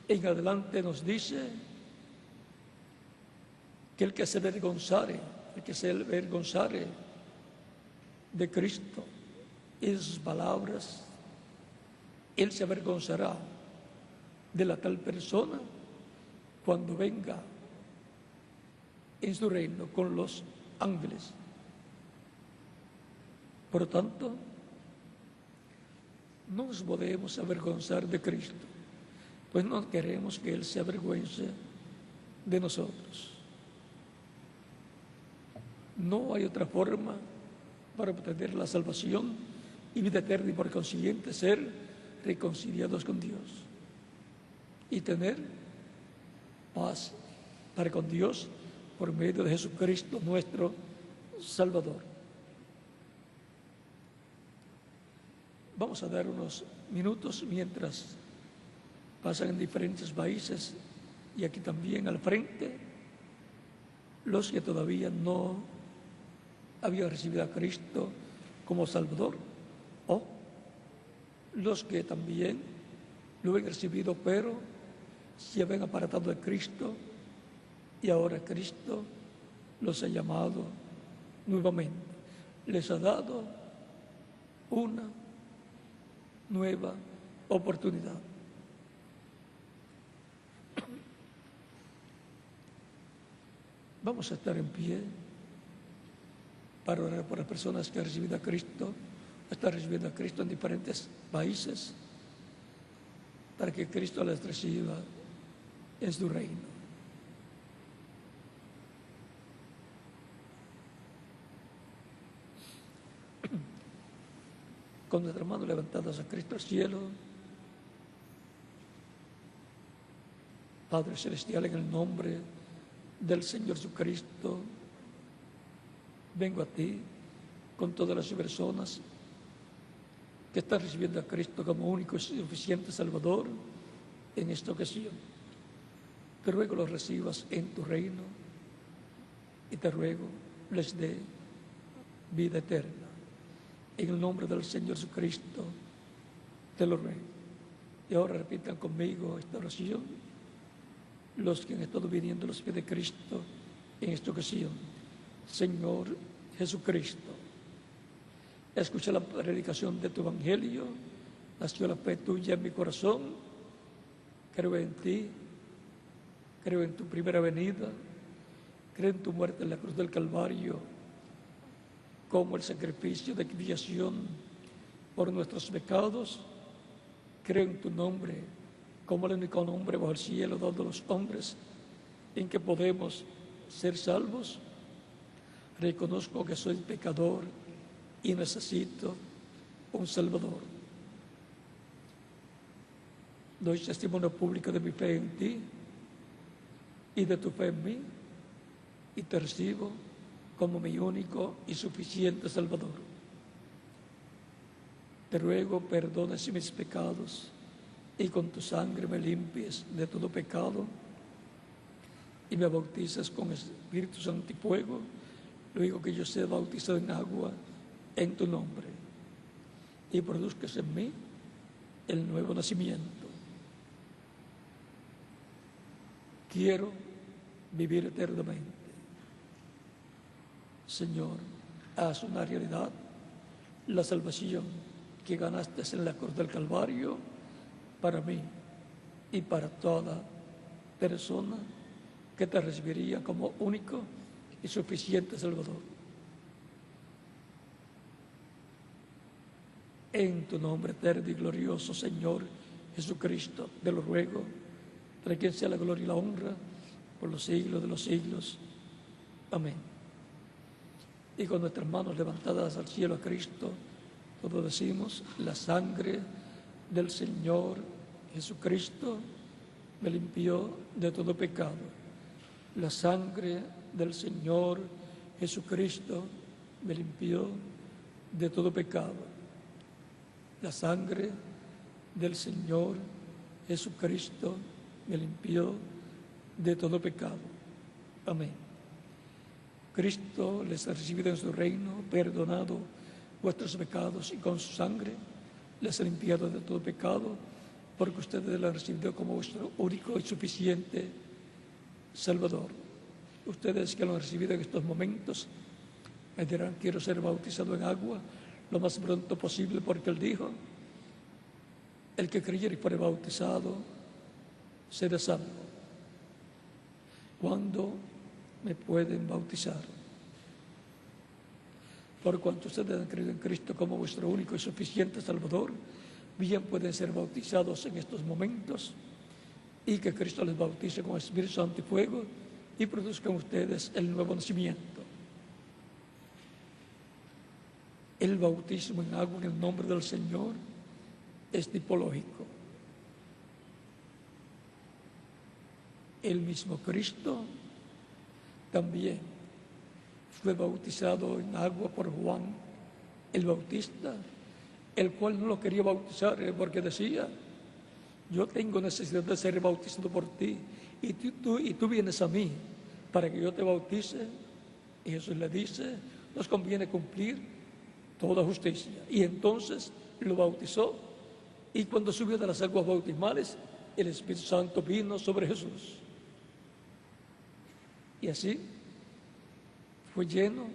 Speaker 3: en adelante nos dice que el que se avergonzare de Cristo y de sus palabras, él se avergonzará de la tal persona cuando venga en su reino con los ángeles. Por lo tanto, no nos podemos avergonzar de Cristo, pues no queremos que Él se avergüence de nosotros. No hay otra forma para obtener la salvación y vida eterna y por consiguiente ser reconciliados con Dios y tener paz para con Dios por medio de Jesucristo nuestro Salvador. Vamos a dar unos minutos mientras pasan en diferentes países y aquí también al frente los que todavía no habían recibido a Cristo como Salvador, o los que también lo habían recibido pero se habían apartado de Cristo y ahora Cristo los ha llamado nuevamente. Les ha dado una nueva oportunidad. Vamos a estar en pie para orar por las personas que han recibido a Cristo, están recibiendo a Cristo en diferentes países, para que Cristo les reciba en su reino. Con nuestras manos levantadas a Cristo al cielo, Padre Celestial, en el nombre del Señor Jesucristo, vengo a ti con todas las personas que están recibiendo a Cristo como único y suficiente Salvador en esta ocasión. Te ruego los recibas en tu reino y te ruego les dé vida eterna. En el nombre del Señor Jesucristo te lo ruego. Y ahora repitan conmigo esta oración los que han estado viniendo a los pies de Cristo en esta ocasión. Señor Jesucristo, escucha la predicación de tu Evangelio, nació la fe tuya en mi corazón, creo en ti, creo en tu primera venida, creo en tu muerte en la cruz del Calvario como el sacrificio de expiación por nuestros pecados. Creo en tu nombre como el único nombre bajo el cielo dado a los hombres en que podemos ser salvos. Reconozco que soy pecador y necesito un Salvador. Doy testimonio público de mi fe en ti y de tu fe en mí, y te recibo como mi único y suficiente Salvador. Te ruego perdones mis pecados y con tu sangre me limpies de todo pecado y me bautices con Espíritu Santo y fuego, luego que yo sea bautizado en agua en tu nombre, y produzcas en mí el nuevo nacimiento. Quiero vivir eternamente. Señor, haz una realidad la salvación que ganaste en la cruz del Calvario para mí y para toda persona que te recibiría como único y suficiente Salvador. En tu nombre eterno y glorioso, Señor Jesucristo, te lo ruego, para quien sea la gloria y la honra por los siglos de los siglos. Amén. Y con nuestras manos levantadas al cielo a Cristo, todos decimos: la sangre del Señor Jesucristo me limpió de todo pecado. La sangre del Señor Jesucristo me limpió de todo pecado. La sangre del Señor Jesucristo me limpió de todo pecado. Amén. Cristo les ha recibido en su reino, perdonado vuestros pecados, y con su sangre les ha limpiado de todo pecado, porque ustedes lo han recibido como vuestro único y suficiente Salvador. Ustedes que lo han recibido en estos momentos me dirán: quiero ser bautizado en agua lo más pronto posible, porque Él dijo: el que creyere y fuere bautizado será salvo. ¿Cuándo me pueden bautizar? Por cuanto ustedes han creído en Cristo como vuestro único y suficiente Salvador, bien pueden ser bautizados en estos momentos, y que Cristo les bautice con Espíritu Santo y fuego, y produzcan ustedes el nuevo nacimiento. El bautismo en agua en el nombre del Señor es tipológico. El mismo Cristo también fue bautizado en agua por Juan el Bautista, el cual no lo quería bautizar porque decía: yo tengo necesidad de ser bautizado por ti, y tú vienes a mí para que yo te bautice. Y Jesús le dice: nos conviene cumplir toda justicia. Y entonces lo bautizó, y cuando subió de las aguas bautismales, el Espíritu Santo vino sobre Jesús. Y así fue lleno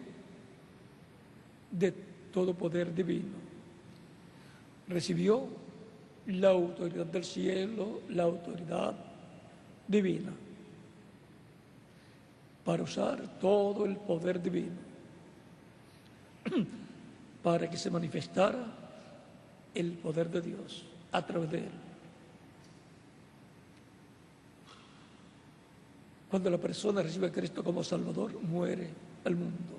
Speaker 3: de todo poder divino. Recibió la autoridad del cielo, la autoridad divina, para usar todo el poder divino, para que se manifestara el poder de Dios a través de él. Cuando la persona recibe a Cristo como Salvador, muere al mundo.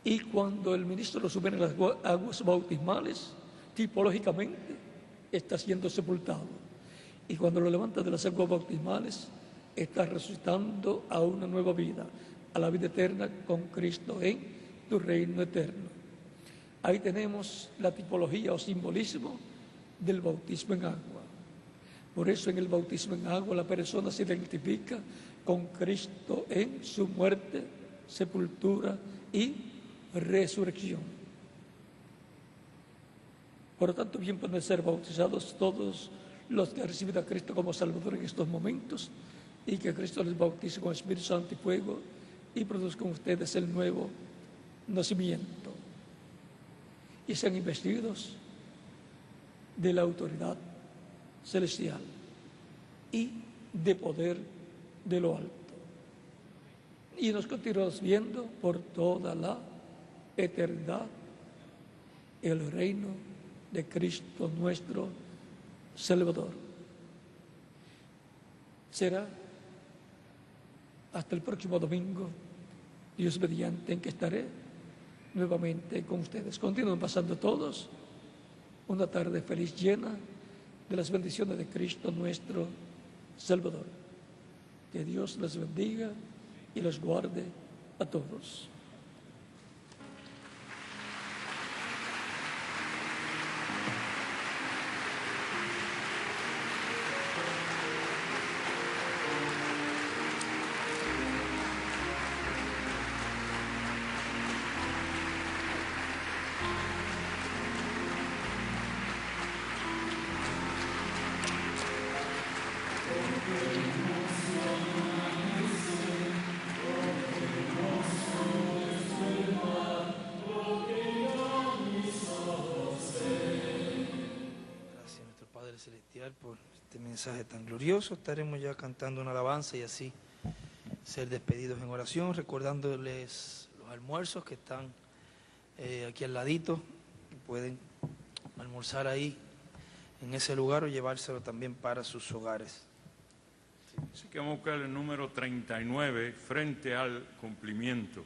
Speaker 3: Y cuando el ministro lo sube en las aguas bautismales, tipológicamente está siendo sepultado. Y cuando lo levanta de las aguas bautismales, está resucitando a una nueva vida, a la vida eterna con Cristo en tu reino eterno. Ahí tenemos la tipología o simbolismo del bautismo en agua. Por eso en el bautismo en agua la persona se identifica con Cristo en su muerte, sepultura y resurrección. Por lo tanto, bien pueden ser bautizados todos los que han recibido a Cristo como Salvador en estos momentos, y que Cristo les bautice con Espíritu Santo y fuego, y produzcan ustedes el nuevo nacimiento, y sean investidos de la autoridad celestial y de poder de lo alto. Y nos continuamos viendo por toda la eternidad el reino de Cristo nuestro Salvador. Será hasta el próximo domingo, Dios mediante, en que estaré nuevamente con ustedes. Continúen pasando todos una tarde feliz, llena de las bendiciones de Cristo nuestro Salvador. Que Dios les bendiga y les guarde a todos.
Speaker 2: Celestial, por este mensaje tan glorioso. Estaremos ya cantando una alabanza y así ser despedidos en oración, recordándoles los almuerzos que están aquí al ladito, que pueden almorzar ahí en ese lugar o llevárselo también para sus hogares.
Speaker 4: Así que vamos a buscar el número 39, frente al cumplimiento.